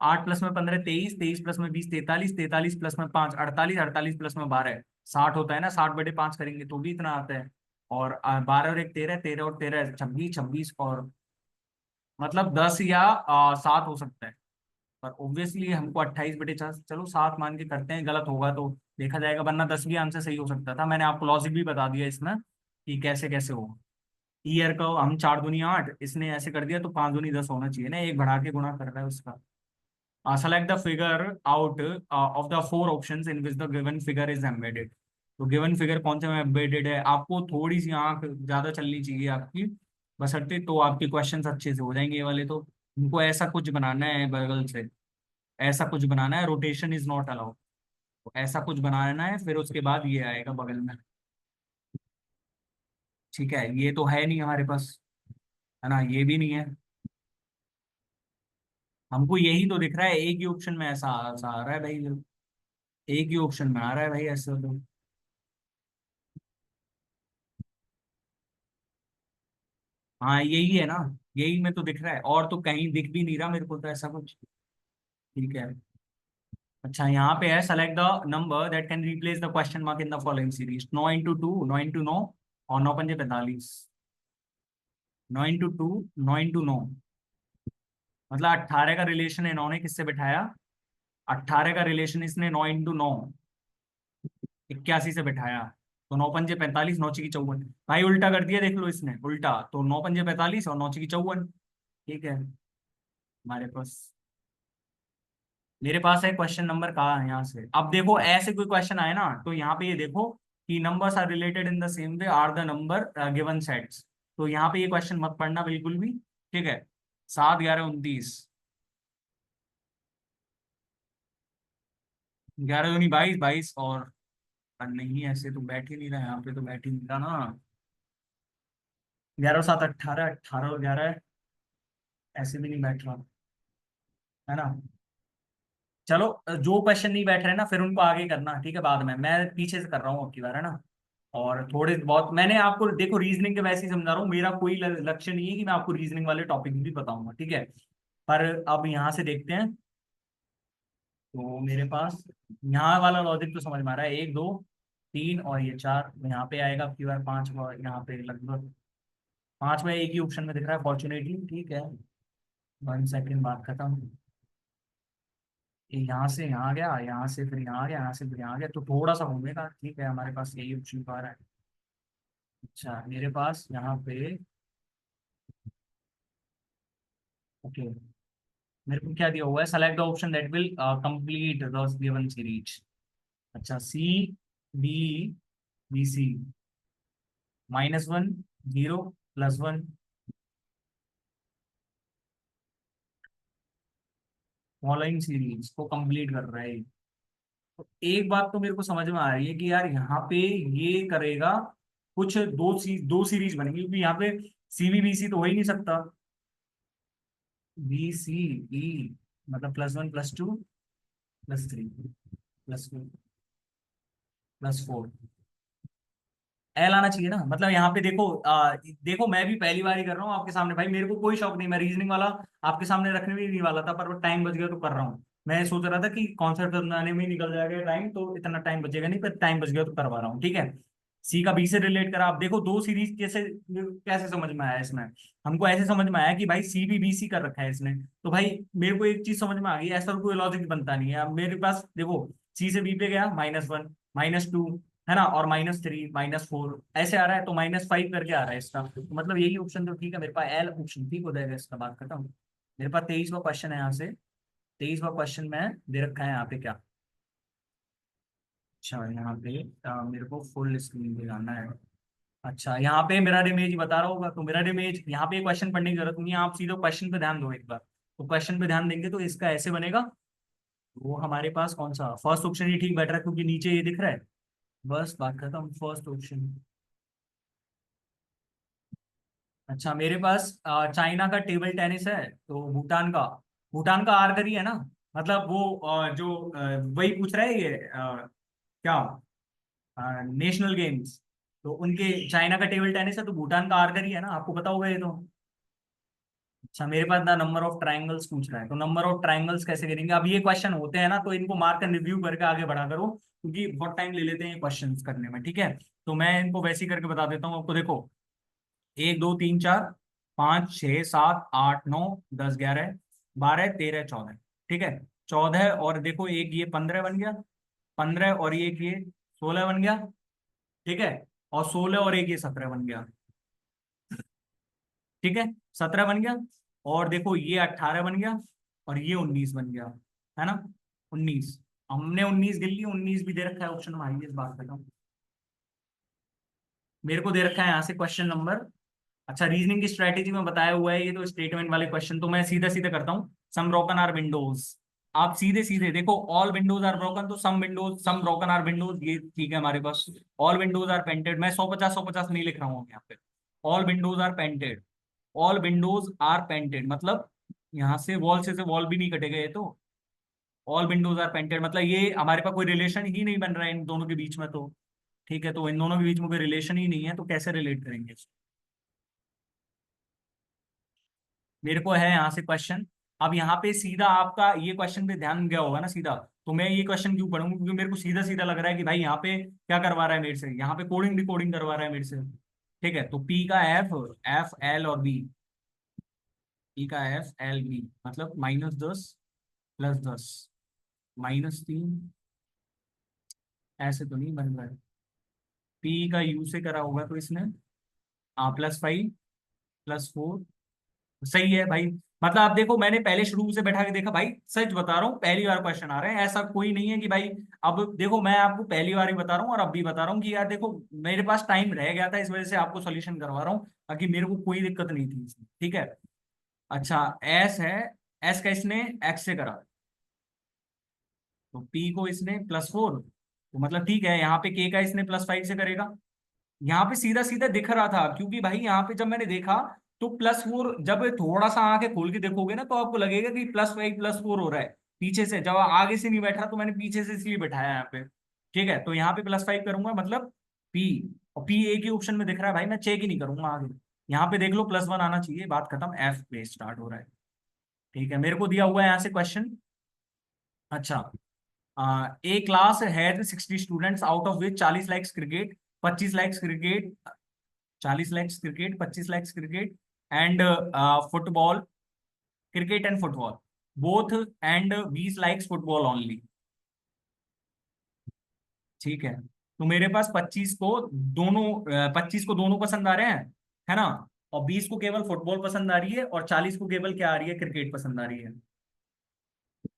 8 प्लस में 15 23, 23 प्लस में 20 43, 43 प्लस में 5 48, 48 प्लस में 12 60 होता है ना। 60/5 करेंगे तो भी इतना आता है। और 12 और एक 13, 13 और 13 26, 26 और मतलब 10 या 7 हो सकता है। पर ऑब्वियसली हमको 28/4, चलो 7 मान के करते हैं, गलत होगा तो देखा जाएगा, वरना 10 भी आंसर सही हो सकता था। मैंने आपको लॉजिक भी बता दिया इसमें कि कैसे कैसे होगा। ईयर का हम 4 दूनी 8, इसने ऐसे कर दिया तो 5 दूनी 10 होना चाहिए ना, एक बढ़ा के गुणा कर रहा है उसका। Select the figure out of the four options in which the given figure is embedded। तो गिवन फिगर कौन से में एम्बेडेड है, आपको थोड़ी सी आंख ज्यादा चलनी चाहिए आपकी, बशर्ते तो आपके क्वेश्चंस अच्छे से हो जाएंगे ये वाले तो। उनको ऐसा कुछ बनाना है बगल से, ऐसा कुछ बनाना है, रोटेशन इज नॉट अलाउड। तो ऐसा कुछ बनाना है, फिर उसके बाद ये आएगा बगल में। ठीक है, ये तो है नहीं हमारे पास, है ना, ये भी नहीं है। हमको यही तो दिख रहा है, एक ही ऑप्शन में ऐसा आ रहा है भाई। एक ही ऑप्शन में आ रहा है भाई ऐसा तो। हाँ यही है ना, यही में तो दिख रहा है, और तो कहीं दिख भी नहीं रहा मेरे को तो ऐसा कुछ। ठीक है। अच्छा, यहाँ पे है, select the number that can replace the question mark in the following series. 9 into 2, 9 into 9, और 9 पंजे 45। 9 इंटू 2, 9 इंटू 9, मतलब 18 का रिलेशन इन्होंने किससे बैठाया, 18 का रिलेशन इसने 9 इंटू 9, 81 से बैठाया। तो 9 पंजे 45, 9 छकी 54। भाई उल्टा कर दिया देख लो इसने, उल्टा तो 9 पंजे 45 और 9 छकी 54। ठीक है, हमारे पास, मेरे पास है क्वेश्चन नंबर कहाँ है यहाँ से। अब देखो ऐसे कोई क्वेश्चन आए ना, तो यहाँ पे ये देखो कि numbers are related in the same way are the number given sets. तो यहाँ पे ये क्वेश्चन मत पढ़ना बिल्कुल भी। ठीक है, 7 11 29, 11 दूनी 22, 22 और नहीं, ऐसे तो बैठ ही नहीं रहा, यहाँ पे तो बैठ ही नहीं रहा ना। 11 और 7 18, 18 और 11 ऐसे भी नहीं बैठ रहा, है ना। चलो, जो क्वेश्चन नहीं बैठ रहे ना फिर उनको आगे करना, ठीक है, बाद में मैं पीछे से कर रहा हूँ अब की बार, है ना। और थोड़े बहुत मैंने आपको देखो रीजनिंग के वैसे ही समझा रहा हूँ, मेरा कोई लक्ष्य नहीं है कि मैं आपको रीजनिंग वाले टॉपिक भी बताऊंगा, ठीक है। पर अब यहाँ से देखते हैं। तो मेरे पास यहाँ वाला लॉजिक तो समझ में आ रहा है, 1 2 3 और ये 4, यहाँ पे आएगा अब की बार 5, और यहाँ पे लगभग 5 में एक ही ऑप्शन में दिख रहा है फॉर्चुनेटली, ठीक है। 1 सेकेंड, बात खत्म। ये यहाँ से यहाँ आ गया, यहाँ से फिर यहाँ आ गया, यहाँ से फिर यहाँ आ गया, तो थोड़ा सा घूमेगा, ठीक है, हमारे पास यही ऑप्शन आ रहा है। अच्छा, मेरे पास यहाँ पे, ओके, मेरे को क्या दिया हुआ है, select the option that will complete the given series. अच्छा, c b b c, -1, 0, +1। Following series को कंप्लीट कर रहा है। तो एक बात तो मेरे को समझ में आ रही है कि यार यहाँ पे ये करेगा, कुछ दो सीरीज बनेगी, क्योंकि यहाँ पे सीबीबीसी तो हो ही नहीं सकता। बी सी ई, मतलब +1, +2, +3, +2, +4, एल आना चाहिए ना। मतलब यहाँ पे देखो, देखो मैं भी पहली बार ही कर रहा हूँ आपके सामने, भाई मेरे को कोई शौक नहीं, मैं रीजनिंग वाला आपके सामने रखने भी नहीं वाला था, पर वो टाइम बच गया तो कर रहा हूँ। मैं सोच रहा था कि कॉन्सेप्ट बनाने में ही निकल जाएगा टाइम, तो इतना टाइम बचेगा नहीं, पर टाइम बच गया तो करवा रहा हूँ, ठीक है। सी का बी से रिलेट करा, आप देखो दो सीरीज कैसे कैसे समझ में आया इसमें। हमको ऐसे समझ में आया कि भाई सी भी बी सी कर रखा है इसने, तो भाई मेरे को एक चीज समझ में आ गई, ऐसा कोई लॉजिक बनता नहीं है। अब मेरे पास देखो, सी से बी पे गया, -1, -2, है ना, और -3, -4 ऐसे आ रहा है, तो -5 करके आ रहा है इसका, तो मतलब यही ऑप्शन तो ठीक है मेरे पास, एल ऑप्शन ठीक हो जाएगा इसका, बात खत्म। मेरे पास 23वां क्वेश्चन है यहाँ से। 23वां क्वेश्चन में दे रखा है यहाँ पे क्या। अच्छा, यहाँ पे मेरे को फुल स्क्रीन पे जाना है। अच्छा, यहाँ पे मिरर इमेज बता रहा होगा, तो मिरर इमेज यहाँ पे क्वेश्चन पढ़ने की जरूरत नहीं है, आप सीधे क्वेश्चन पे ध्यान दो एक बार। तो क्वेश्चन पे ध्यान देंगे तो इसका ऐसे बनेगा। वो हमारे पास कौन सा फर्स्ट ऑप्शन ही ठीक बैठ रहा है, क्योंकि नीचे ये दिख रहा है। बस बात खत्म, फर्स्ट ऑप्शन। अच्छा, मेरे पास चाइना का टेबल टेनिस है, तो भूटान का आर्चरी है ना। मतलब वो जो वही पूछ रहा है ये क्या, नेशनल गेम्स, तो उनके चाइना का टेबल टेनिस है, तो भूटान का आर्चरी है ना, आपको पता होगा ये तो। अच्छा, मेरे पास ना नंबर ऑफ ट्रायंगल्स पूछ रहा है, तो नंबर ऑफ ट्रायंगल्स कैसे करेंगे। अब ये क्वेश्चन होते हैं ना, तो इनको मार्क एंड रिव्यू करके आगे बढ़ा करो, क्योंकि बहुत टाइम ले लेते हैं क्वेश्चन करने में, ठीक है। तो मैं इनको वैसे ही करके बता देता हूँ आपको, देखो 1, 2, 3, 4, 5, 6, 7, 8, 9, 10, 11, 12, 13, 14, ठीक है। 14, और देखो एक ये 15 बन गया, 15, और ये 16 बन गया, ठीक है। और 16, और एक ये 17 बन गया, ठीक है। 17 बन गया, और देखो ये 18 बन गया, और ये 19 बन गया, है ना। 19, हमने 19 गिन ली, 19 भी दे रखा है ऑप्शन में, आइए इस बात पे। मेरे को दे रखा है यहाँ से क्वेश्चन नंबर। अच्छा, रीजनिंग की स्ट्रेटेजी में बताया हुआ है, ये तो स्टेटमेंट वाले क्वेश्चन, तो मैं सीधा सीधा करता हूँ। सम ब्रोकन आर विंडोज, आप सीधे सीधे देखो, ऑल विंडोज आर ब्रोकन, तो सम ब्रोकन आर विंडोज, ये ठीक है हमारे पास। ऑल विंडोज आर पेंटेड, मैं 150 नहीं लिख रहा हूँ यहाँ पे। All windows are painted, all windows are painted, मतलब यहाँ से वॉल से वॉल भी नहीं कटेगा ये तो। ऑल विंडोज आर पेंटेड मतलब ये हमारे पास कोई रिलेशन ही नहीं बन रहा है इन दोनों के बीच में, तो ठीक है, तो इन दोनों के बीच में कोई रिलेशन ही नहीं है, तो कैसे रिलेट करेंगे। मेरे को है यहाँ से क्वेश्चन। अब यहाँ पे सीधा आपका ये क्वेश्चन पे ध्यान गया होगा ना सीधा, तो मैं ये क्वेश्चन क्यों पढ़ूंगा, क्योंकि मेरे को सीधा सीधा लग रहा है कि भाई यहाँ पे क्या करवा रहा है मेरे से, यहाँ पे कोडिंग डिकोडिंग करवा रहा है मेरे से, ठीक है। तो पी का एफ, एफ एल और बी, पी का एफ एल बी, मतलब -10, +10, -3, ऐसे तो नहीं बन रहा है। पी का यू से करा होगा तो इसने +5, +4, सही है भाई। मतलब आप देखो, मैंने पहले शुरू से बैठा के देखा भाई, सच बता रहा हूँ पहली बार क्वेश्चन आ रहे हैं, ऐसा कोई नहीं है कि भाई। अब देखो, मैं आपको पहली बार ही बता रहा हूँ, और अब भी बता रहा हूँ कि यार देखो, मेरे पास टाइम रह गया था, इस वजह से आपको सोल्यूशन करवा रहा हूँ, ताकि मेरे को कोई दिक्कत नहीं थी इसमें, ठीक है। अच्छा, एस है, एस का इसने एक्स से करा, तो पी को इसने +4, तो मतलब ठीक है, यहाँ पे के का इसने +5 से करेगा। यहाँ पे सीधा सीधा दिख रहा था, क्योंकि भाई यहाँ पे जब मैंने देखा, तो +4, जब थोड़ा सा आंखें खोल के देखोगे ना, तो आपको लगेगा कि +5 +4 हो रहा है पीछे से, जब आगे से नहीं बैठ रहा, तो मैंने पीछे से इसलिए बैठाया यहाँ पे, ठीक है। तो यहाँ पे +5 करूंगा, मतलब पी, और पी एक ही ऑप्शन में दिख रहा है भाई, मैं चेक ही नहीं करूंगा आगे। यहाँ पे देख लो +1 आना चाहिए, बात खत्म, एफ पे स्टार्ट हो रहा है, ठीक है। मेरे को दिया हुआ है यहाँ से क्वेश्चन। अच्छा, a class has 60 students, out of which 40 like cricket, 25 like cricket, 40 like cricket, 25 like cricket and football, cricket and football both, and 20 like football only, ठीक है। तो मेरे पास 25 को दोनों पसंद आ रहे हैं, है ना, और 20 को केवल फुटबॉल पसंद आ रही है, और 40 को केवल क्या आ रही है, क्रिकेट पसंद आ रही है,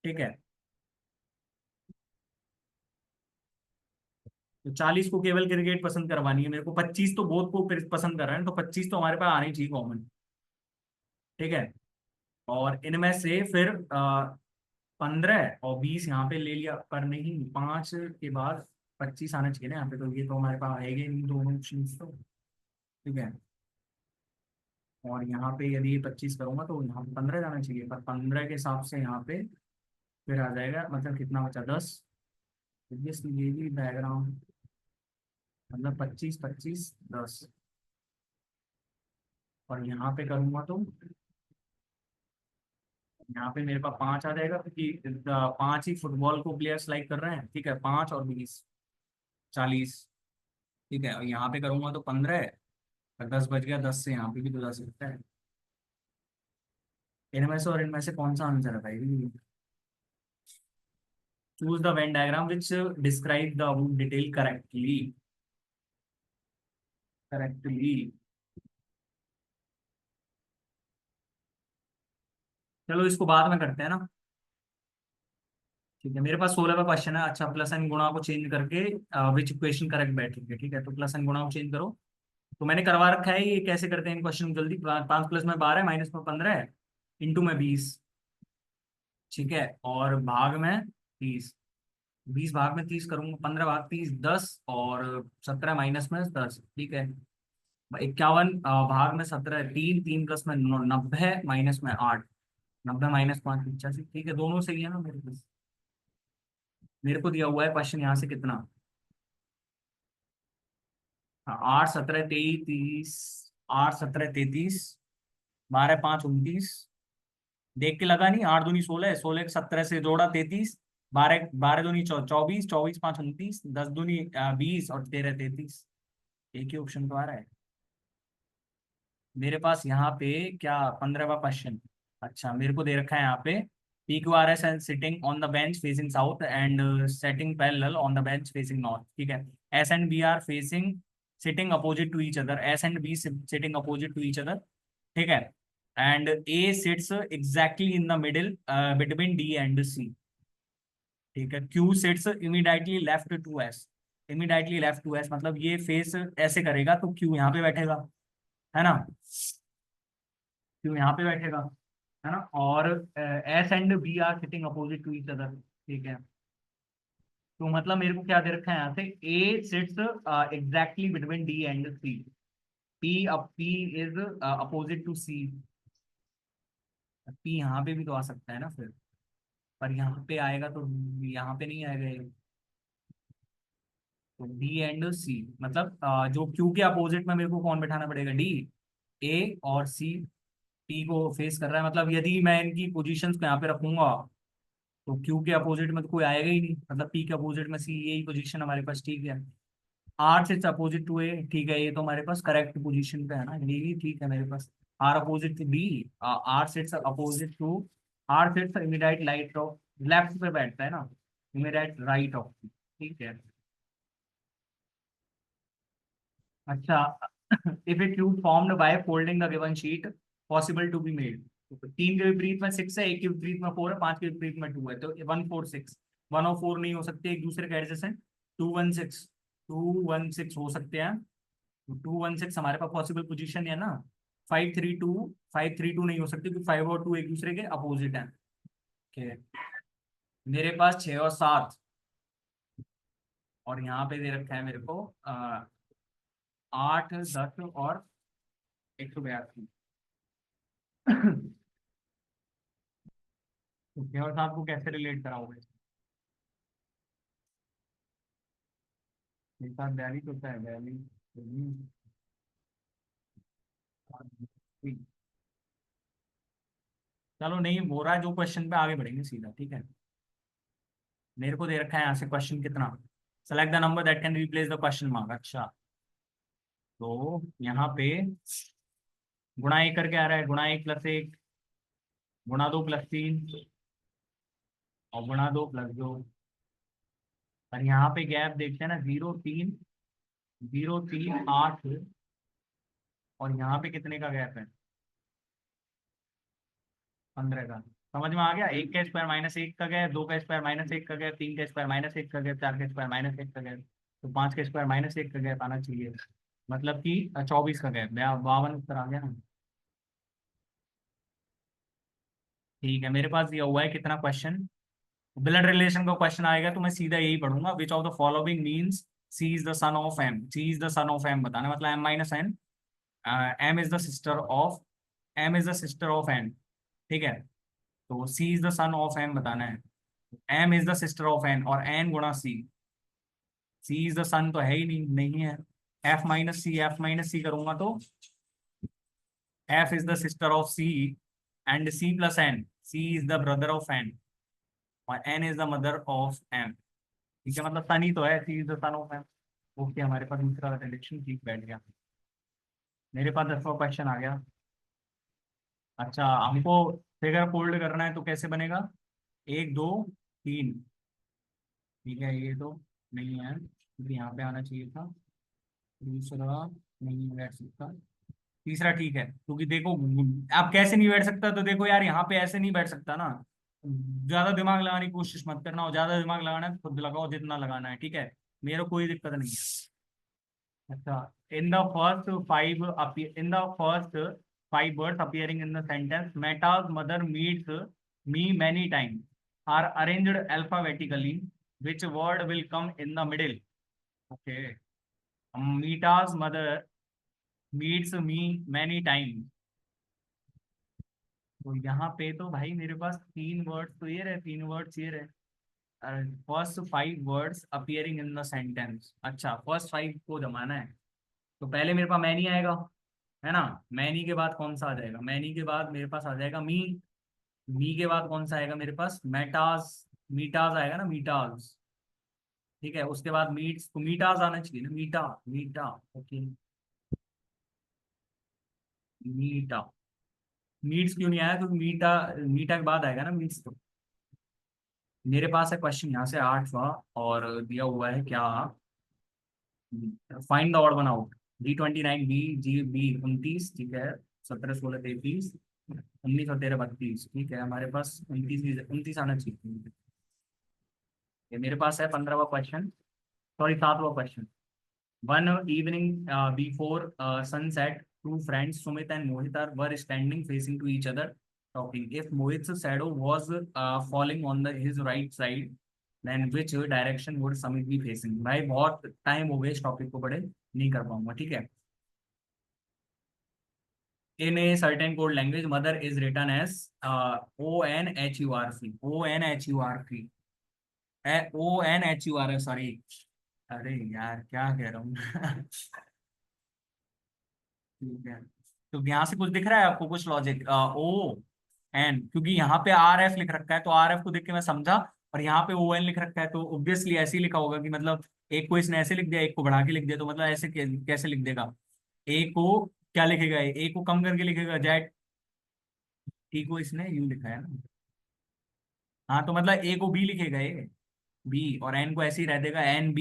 ठीक है। तो 40 को केवल क्रिकेट पसंद करवानी है मेरे को, 25 तो बहुत को पसंद कर रहे हैं, तो 25 तो हमारे पास आनी चाहिए कॉमन। ठीक है। और इनमें से फिर 15 और 20 यहाँ पे ले लिया, पर नहीं 5 के बाद 25 आना चाहिए ना यहाँ पे, तो ये तो हमारे पास आएगा ही नहीं दोनों ऑप्शन तो। ठीक है। और यहाँ पे यदि 25 करूंगा तो यहाँ पे 15 जाना चाहिए, पर 15 के हिसाब से यहाँ पे फिर आ जाएगा, मतलब कितना बचा 10। ये भी डायग्राम, मतलब 25 25 10। और यहाँ पे करूंगा तो यहाँ पे मेरे पास 5 आ जाएगा, क्योंकि 5 ही फुटबॉल को प्लेयर्स लाइक कर रहे हैं। ठीक है, 5 और 20 40। ठीक है, और यहाँ पे करूंगा तो 15, और 10 बच गया, 10 से यहाँ पे भी तो जा सकता है। इनमें से और इनमें से कौन सा आंसर है भाई? Choose the Venn diagram which describe the detail correctly. Correctly. चलो इसको बाद में करते हैं ना। ठीक है, मेरे पास 16 का क्वेश्चन है। अच्छा, प्लस एंड गुणा को चेंज करके विच इक्वेशन करेक्ट बैठेंगे। ठीक है, तो प्लस एंड गुणा को चेंज करो। तो मैंने करवा रखा है, ये कैसे करते हैं इन क्वेश्चन जल्दी। 5 प्लस में 12, माइनस में 15 है, इंटू में 20। ठीक है, और भाग में 30। 20 भाग में 30 करूंगा, 15 भाग 30 10, और 17 माइनस में 10। ठीक है, 51 भाग में 17 3, 3 प्लस में 90, माइनस में 8। 90 माइनस 5 85। ठीक है, दोनों सही है ना मेरे पास। मेरे को दिया हुआ है क्वेश्चन यहाँ से कितना, 8 17 23 30। 8 17 33, 12 5 29। देख के लगा नहीं, 8 दूनी 16, 16 के 17 से जोड़ा 33। 12 12 दूनी 24, 24 5 29, 10 दूनी 20, और 13 33। एक ही ऑप्शन तो आ रहा है मेरे पास यहाँ पे। क्या 15वां क्वेश्चन। अच्छा, मेरे को दे रखा है यहाँ पे, p q r s and sitting on the bench facing south and setting parallel on the bench facing north. ठीक है, s and B are facing sitting opposite to each other, s and b sitting opposite to each other. ठीक है, and a sits exactly in the middle between d and c. ठीक है, q sits immediately left to s. Immediately left to s मतलब ये face ऐसे करेगा तो Q यहाँ पे बैठेगा, है ना। क्यू यहाँ पे बैठेगा, है ना। और S and B are sitting opposite to each other. ठीक है, तो मतलब मेरे को क्या दे रखा है यहाँ से, a sits exactly between d and c. P is opposite to c. P यहाँ पे भी तो आ सकता है ना फिर, पर यहाँ पे आएगा तो यहाँ पे नहीं आएगा ये। तो डी एंड सी मतलब जो क्यू के अपोजिट में मेरे को कौन बैठाना पड़ेगा, डी। ए और सी पी को फेस कर रहा है, मतलब यदि मैं इनकी पोजीशंस को यहाँ पे रखूंगा तो क्यू के अपोजिट में तो कोई आएगा ही नहीं, मतलब पी के अपोजिट में सी, यही पोजीशन हमारे पास। ठीक है, आर सिट्स अपोजिट टू ए। ठीक है, ये तो हमारे पास करेक्ट पोजीशन पे है ना, ये भी ठीक है मेरे पास। R opposite to b, r sits opposite to, r sits immediate right of, left पे बैठता है ना, इमीडिएट राइट ऑफ। ठीक है। अच्छा, if a cube formed by folding the given sheet possible to be made. 3 के विपरीत में 6 है, 1 के विपरीत में 4 है, 5 के विपरीत में 2 है, तो 1 4 6। 1 और 4 नहीं हो सकते एक दूसरे के एडजेसेंट। 2 1 6, 2 1 6 हो सकते हैं। 2 1 6 हमारे पास पॉसिबल पोजीशन है ना। 5 3 2, 5 3 2 नहीं हो सकती, क्योंकि 5 और 2 एक दूसरे के अपोजिट हैं। Okay. मेरे पास 6 और 7, और यहाँ पे दे रखा है मेरे को 8 10 और 182। तो 6 और 7 को कैसे रिलेट कराओगे? मेरे साथ 42 होता है, 42। चलो नहीं हो रहा है जो क्वेश्चन पे, आगे बढ़ेंगे सीधा। ठीक है, मेरे को दे रखा है यहाँ से क्वेश्चन कितना, select the number that can replace the question mark. अच्छा, तो यहाँ पे गुणा 1 करके आ रहा है, गुणा 1 + 1, गुणा 2 + 3, और गुणा 2 + 2। और यहाँ पे गैप देखते हैं ना, 0 3, 0 3 8, और यहाँ पे कितने का गैप है, 15 का। समझ में आ गया, 1 का स्क्वायर -1 का गैप, 2 का स्क्वायर -1 का गैप, 3 का स्क्वायर -1 का गैप, 4 का स्क्वायर -1 का गैप। तो 5 का स्क्वायर -1 का गैप आना चाहिए, मतलब कि 24 का गैप, 52 उत्तर आ गया ना। ठीक है, मेरे पास दिया हुआ है कितना क्वेश्चन, ब्लड रिलेशन का क्वेश्चन आएगा तो मैं सीधा यही पढ़ूंगा, which of the following means c is the son of m, c is the son of m बताना, मतलब M-N, m is the sister of, m is the sister of n, ठीक है। तो c is the son of m बताना है, m is the sister of n और n गुणा c, C is the सन तो है ही नहीं, नहीं है, F-C, F-C करूंगा तो f is the sister of c and c plus n, c is the brother of n और n is the mother of m, ठीक है, मतलब सन ही तो है, c is the son of m. Okay, हमारे पास दूसरा रिलेशन ठीक बैठ गया। मेरे पास 10वां क्वेश्चन आ गया। अच्छा, हमको फिगर फोल्ड करना है तो कैसे बनेगा, 1 2 3, ठीक है, ये तो नहीं है क्योंकि यहाँ पे आना चाहिए था, दूसरा नहीं बैठ सकता, तीसरा ठीक है, क्योंकि देखो आप कैसे नहीं बैठ सकता, तो देखो यार यहाँ पे ऐसे नहीं बैठ सकता ना, ज्यादा दिमाग लगाने की कोशिश मत करना, और ज्यादा दिमाग लगाना है तो खुद लगाओ जितना लगाना है, ठीक है, मेरे को कोई दिक्कत नहीं है। अच्छा, in the first five in the first 5 words appearing in the sentence, Meta's mother meets me many times are arranged alphabetically. Which word will come in the middle? Okay. Meta's mother meets me many times. तो यहाँ पे तो भाई मेरे पास 3 words तो ये रहे, 3 words ये रहे, first 5 words appearing in the sentence. अच्छा, फर्स्ट 5 को जमाना है, तो पहले मेरे पास मैनी आएगा, है ना, मैनी के बाद कौन सा आ जाएगा, मैनी के बाद मेरे पास आ जाएगा मी के बाद कौन सा आएगा मेरे पास, मेटास, मीटाज आएगा ना, मीटाज, ठीक है, उसके बाद मीट्स, तो मीटाज आना चाहिए ना, मीटा, मीटा, ओके, मीटा, मीट्स क्यों नहीं आया, क्योंकि मीटा, मीटा के बाद आएगा ना मीट्स, तो मेरे पास है क्वेश्चन यहाँ से 8वां, और दिया हुआ है क्या, find the odd one out, D29 B, G B 29, ठीक है, 17 16 33, 19 और 13 32, ठीक है, हमारे पास 29 आना चाहिए। ये मेरे पास है 15वां क्वेश्चन, सॉरी 7वां question. One evening before sunset, two friends Sumit and Mohit are were standing facing to each other talking, if Mohit's shadow was falling on the his right side, then which direction would Samit be facing. भाई बहुत time हो गया इस topic को पढ़े, नहीं कर पाऊंगा, ठीक है। In a certain code language, mother is written as ONHURC, ONHURC, ONHUR, sorry, अरे यार क्या कह रहा हूँ ठीक है, तो यहाँ से कुछ दिख रहा है आपको, कुछ लॉजिक, ओ एन, क्योंकि यहाँ पे RF लिख रखा है तो RF को देख के मैं समझा, और यहाँ पे ON लिख रखा है तो ऑब्वियसली ऐसे ही लिखा होगा कि मतलब एक को इसने ऐसे लिख दिया, एक को बढ़ा के लिख दिया, तो मतलब ऐसे कैसे लिख देगा, ए को क्या लिखेगा, ए को कम करके लिखेगा जेड, टी को इसने यू लिखा है ना, हाँ, तो मतलब ए को बी लिखेगा, ए बी, और एन को ऐसे ही रह देगा NB,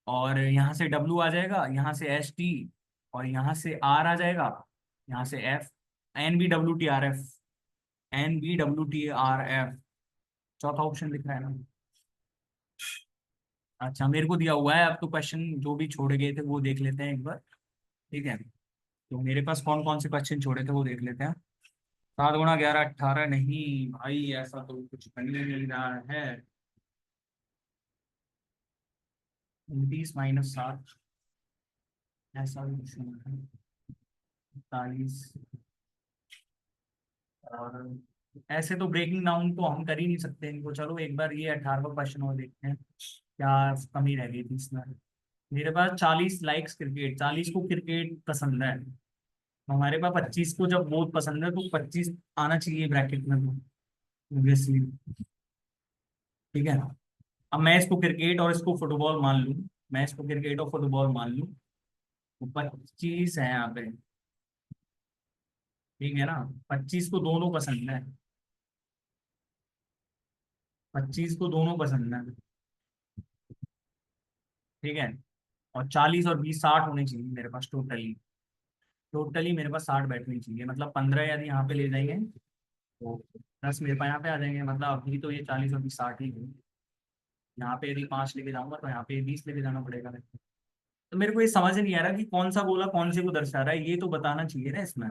और यहाँ से W आ जाएगा, यहाँ से ST, और यहाँ से R आ जाएगा, यहाँ से F, NBWTRF, NBWTRF, चौथा ऑप्शन दिख रहा है ना। अच्छा, मेरे को दिया हुआ है, अब तो क्वेश्चन जो भी छोड़े गए थे वो देख लेते हैं एक बार, ठीक है, तो मेरे पास कौन कौन से क्वेश्चन छोड़े थे वो देख लेते हैं। 7 × 11 18, नहीं भाई ऐसा तो कुछ बन ही नहीं रहा है, 29 - 7, ऐसा भी कुछ नहीं है, 41, और ऐसे तो ब्रेकिंग डाउन तो हम कर ही नहीं सकते इनको, चलो एक बार ये 18वां क्वेश्चन और देखते हैं क्या कमी रह गई थी इसमें। मेरे पास 40 लाइक्स क्रिकेट, 40 को क्रिकेट पसंद है, हमारे पास 25 को जब बहुत पसंद है तो 25 आना चाहिए ब्रैकेट में, तो ऑब्वियसली, ठीक है। अब मैं इसको क्रिकेट और इसको फुटबॉल मान लूँ, मैं इसको क्रिकेट और फुटबॉल मान लूँ, तो 25 है यहाँ पे, ठीक है ना, 25 को दोनों पसंद है, 25 को दोनों पसंद है, ठीक है, और 40 और 20 60 होने चाहिए मेरे पास टोटली, टोटली मेरे पास 60 बैठनी चाहिए, मतलब 15 यदि यहाँ पे ले जाएंगे तो 10 मेरे पास यहाँ पे आ जाएंगे, मतलब अभी तो ये 40 और 20 60 ही है। यहाँ पे यदि 5 लेके जाऊंगा तो यहाँ पे 20 लेके जाना पड़ेगा मेरे को। तो मेरे को ये समझ नहीं आ रहा कि कौन सा गोला कौन से को दर्शा रहा है, ये तो बताना चाहिए ना इसमें,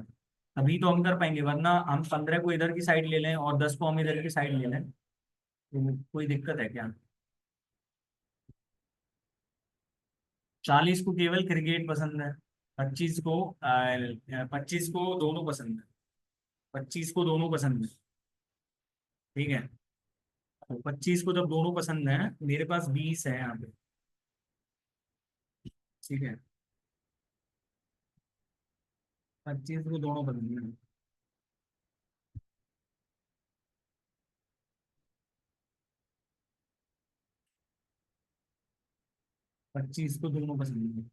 तभी तो हम कर पाएंगे, वरना हम 15 को इधर की साइड ले लें और 10 को हम इधर की साइड ले लें तो कोई दिक्कत है क्या? 40 को केवल क्रिकेट पसंद है, 25 को दोनों पसंद है, 25 को दोनों पसंद है। ठीक है, तो 25 को जब दोनों पसंद है, मेरे पास 20 है यहाँ पे। ठीक है, 25 को दोनों पसंद है। 25 को दोनों पसंद है।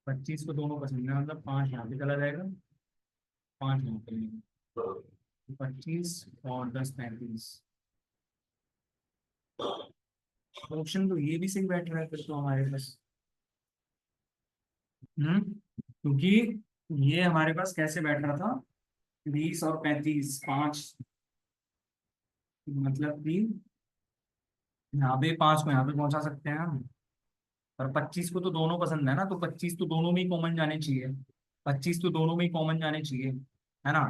25 को दोनों पसंद है, मतलब 5 यहाँ पे चला जाएगा, 5 यहाँ पे लेंगे। 25 और 10 35। ऑप्शन तो ये भी सही बैठ रहा है फिर तो हमारे पास। क्योंकि ये हमारे पास कैसे बैठ रहा था, 20 और 35, 5, मतलब कि यहाँ पे 5 को यहाँ पे पहुंचा सकते हैं हम। और 25 को तो दोनों पसंद है ना, तो 25 तो दोनों में ही कॉमन जाने चाहिए, 25 तो दोनों में ही कॉमन जाने चाहिए, है ना?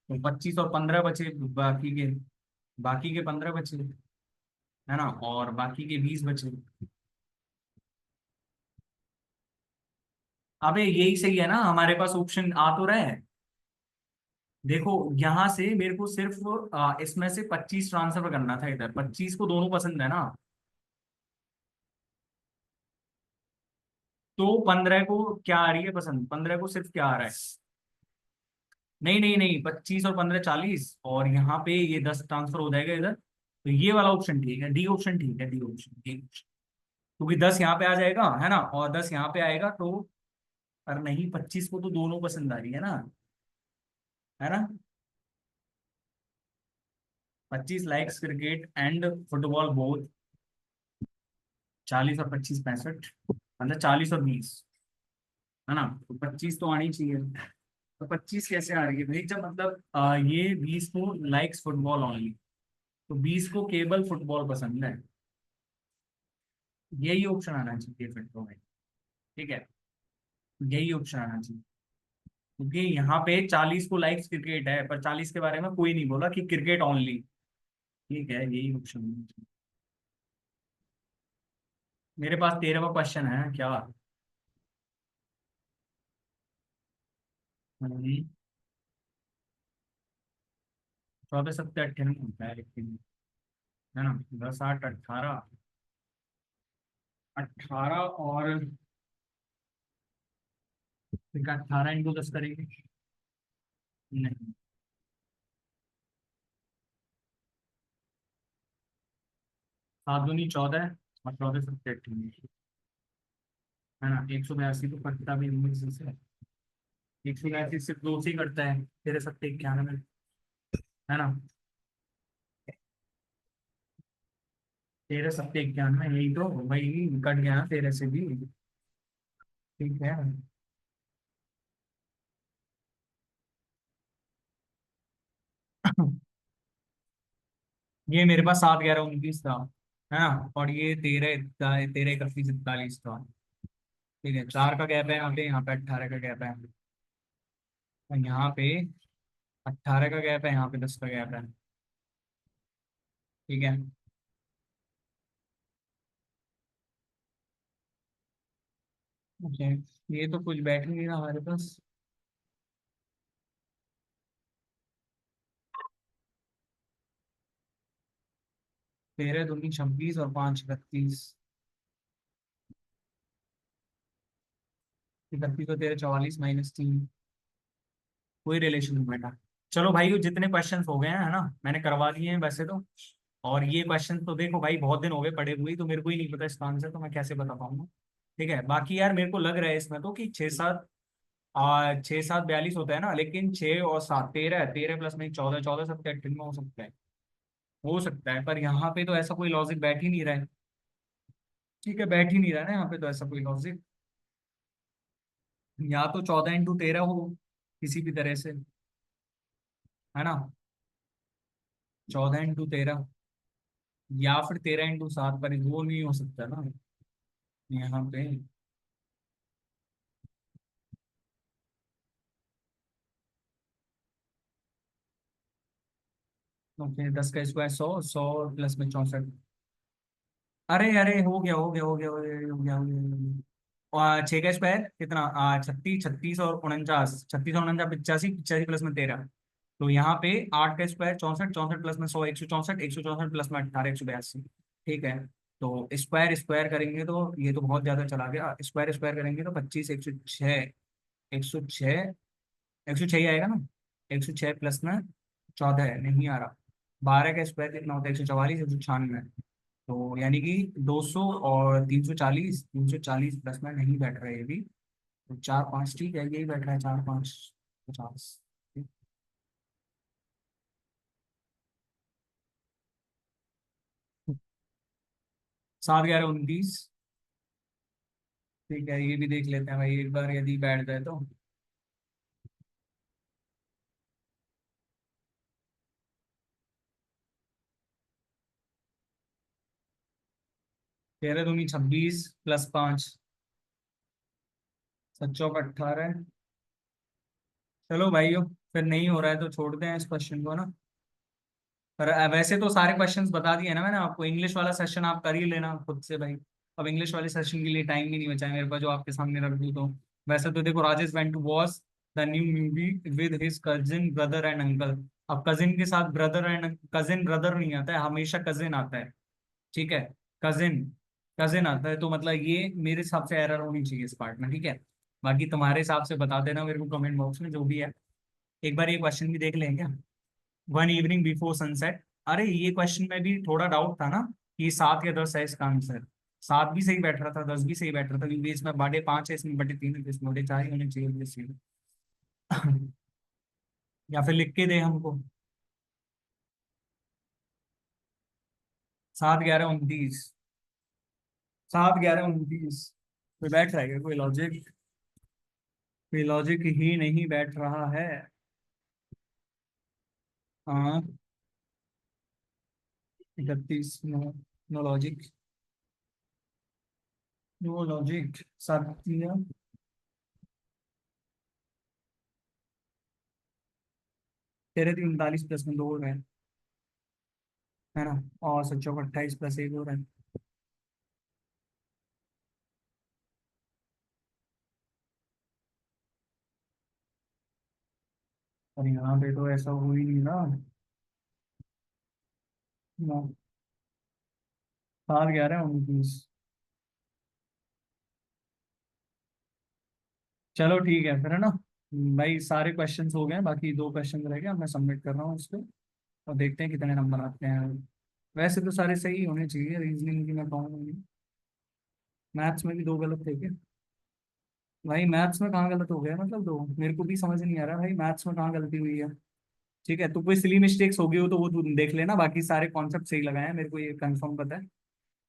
तो 25 और 15 बचे, बाकी के 15 बचे, है ना, और बाकी के 20 बचे। अबे यही सही है ना, हमारे पास ऑप्शन आ तो रहा है। देखो, यहाँ से मेरे को सिर्फ इसमें से 25 ट्रांसफर करना था इधर, 25 को दोनों पसंद है ना, तो 15 को क्या आ रही है पसंद, 15 को सिर्फ क्या आ रहा है, नहीं नहीं नहीं, 25 और 15 40, और यहाँ पे ये 10 ट्रांसफर हो जाएगा इधर, तो ये वाला ऑप्शन ठीक है, डी ऑप्शन ठीक है, डी ऑप्शन, डी ऑप्शन। क्योंकि 10 यहाँ पे आ जाएगा, है ना, और 10 यहाँ पे आएगा तो, पर नहीं, 25 को तो दोनों पसंद आ रही है ना, है ना। 25 likes cricket and football both, 40 और 25 65, मतलब 40 और 20, है ना, तो 25 तो आनी चाहिए। तो 25 कैसे आ रही है भाई, जब मतलब ये 20 को लाइक्स फुटबॉल ओनली, तो 20 को केवल फुटबॉल पसंद है, यही ऑप्शन आना चाहिए फिर तो भाई। ठीक है, यही ऑप्शन आना चाहिए, क्योंकि यहाँ पे 40 को लाइक्स क्रिकेट है, पर 40 के बारे में कोई नहीं बोला कि क्रिकेट ओनली। ठीक है, यही ऑप्शन होना चाहिए। मेरे पास 13वां क्वेश्चन है क्या? 14 7 8 होता है लेकिन, है ना, 10 8 18, 18 और 18 इंटू 10 करेंगे, नहीं, 7 दूनी 14, और 14 7 18, है ना, 182 तो कटता भी नहीं है इससे, 182 सिर्फ 2 से ही कटता है, 13 7 91, है ना, 13 7 91, यही तो, वही कट गया ना 13 से भी। ठीक है, ये मेरे पास 7 11 19 था, है ना, और ये 13 31 41 था। ठीक है, 4 का गैप है यहाँ पे 18 का गैप है, और यहाँ पे 18 का गैप है, यहाँ पे 10 का गैप है। ठीक है, ओके, ये तो कुछ बैठ नहीं रहा हमारे पास। 13 दूनी 26 और 5 31, 31 तो 13 44 -3, कोई रिलेशन नहीं बेटा। चलो भाई, वो जितने क्वेश्चंस हो गए हैं, है ना, मैंने करवा दिए हैं वैसे तो। और ये क्वेश्चन तो देखो भाई, बहुत दिन हो गए पड़े हुए, तो मेरे को ही नहीं पता इसका आंसर, तो मैं कैसे बता पाऊंगा। ठीक है, बाकी यार मेरे को लग रहा है इसमें तो कि 6 7 42 होता है ना, लेकिन 6 और 7 13 है, 13 प्लस में 14, 14 7 18 में हो सकता है, हो सकता है, पर यहाँ पे तो ऐसा कोई लॉजिक बैठ ही नहीं रहा है। ठीक है, बैठ ही नहीं रहा है ना यहाँ पे तो ऐसा कोई लॉजिक। या तो 14 × 13 हो किसी भी तरह से, है ना, 14 × 13, या फिर 13 × 7, पर वो नहीं हो सकता ना यहाँ पे। ओके, 10 का स्क्वायर 100, 100 प्लस में 64। अरे अरे, हो गया हो गया हो गया हो गया हो गया हो गया। और 6 का स्क्वायर कितना, 36, 36 और 49, 36 और 49 85, 85 प्लस में 13। तो यहाँ पे 8 का स्क्वायर 64, 64 प्लस में 100 164, 164 प्लस में 18 182। ठीक है। तो स्क्वायर स्क्वायर करेंगे तो ये तो बहुत ज्यादा चला गया, स्क्वायर स्क्वायर करेंगे तो 25, 106, 106, 106 ही आएगा ना। 106 प्लस में 14 है, नहीं आ रहा। 12 का स्क्वायर कितना होता है, 144, 196। तो यानी कि 200 और 340, 340 प्लस में नहीं बैठ रहा है ये भी। तो 4 5 ठीक है, यही बैठ रहा है, 4 5 50। 7 11 29। ठीक है, ये भी देख लेते हैं भाई एक बार, यदि बैठ जाए तो। 13 दूनी 26 प्लस 5, 7 चौक 18। चलो भाइयों, फिर नहीं हो रहा है तो छोड़ते हैं इस क्वेश्चन को ना। पर वैसे तो सारे क्वेश्चंस बता दिए ना मैंने आपको, इंग्लिश वाला सेशन आप कर ही लेना खुद से भाई। अब इंग्लिश वाले सेशन के लिए टाइम भी नहीं बचा है मेरे पास जो आपके सामने रख दूँ तो। वैसे तो देखो, Rajesh went to watch the new movie with his cousin brother and uncle. अब कजिन के साथ ब्रदर एंड, कजिन ब्रदर नहीं आता है, हमेशा कजिन आता है। ठीक है, कजिन, कजिन आता है, तो मतलब ये मेरे हिसाब से एरर होनी चाहिए इस पार्ट में। ठीक है, बाकी तुम्हारे हिसाब से बता देना मेरे को कमेंट बॉक्स में जो भी है। एक बार ये क्वेश्चन भी देख लें क्या, वन इवनिंग बिफोर सनसेट। अरे ये क्वेश्चन में भी थोड़ा डाउट था ना कि 7 या 10 है इसका आंसर। 7 भी सही बैठ रहा था, 10 भी सही बैठ रहा था, क्योंकि इसमें बटे 5 है, इसमें बटे 3 है, तो इसमें बटे 4 ही होने चाहिए obviously। या फिर लिख के दे हमको। 7 11 29, 7 11 29। कोई बैठ रहा है क्या, कोई लॉजिक, कोई लॉजिक ही नहीं बैठ रहा है। हाँ, 31, no, no logic, no logic. 7 3 39 plus में 2 है ना। और 7 चौक 28 प्लस 1 और है। और यहाँ पे तो ऐसा हो ही नहीं ना। ना, 7 11 29। चलो ठीक है फिर, है ना भाई, सारे क्वेश्चंस हो गए हैं, बाकी 2 क्वेश्चन रह गए, अब मैं सबमिट कर रहा हूँ इसको। और देखते हैं कितने नंबर आते हैं। वैसे तो सारे सही होने चाहिए, रीजनिंग की मैं कहूँगी। मैथ्स में भी 2 गलत थे क्या। भाई मैथ्स में कहाँ गलत हो गया, मतलब 2, मेरे को भी समझ नहीं आ रहा भाई मैथ्स में कहाँ गलती हुई है। ठीक है, तो कोई सिली मिस्टेक्स हो गई हो तो वो तू देख लेना, बाकी सारे कॉन्सेप्ट सही लगाए हैं, मेरे को ये कंफर्म पता है।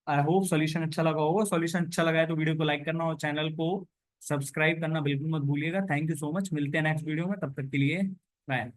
आई होप सॉल्यूशन अच्छा लगा होगा। सॉल्यूशन अच्छा लगा है तो वीडियो को लाइक करना और चैनल को सब्सक्राइब करना बिल्कुल मत भूलिएगा। थैंक यू सो मच, मिलते हैं नेक्स्ट वीडियो में, तब तक के लिए बाय।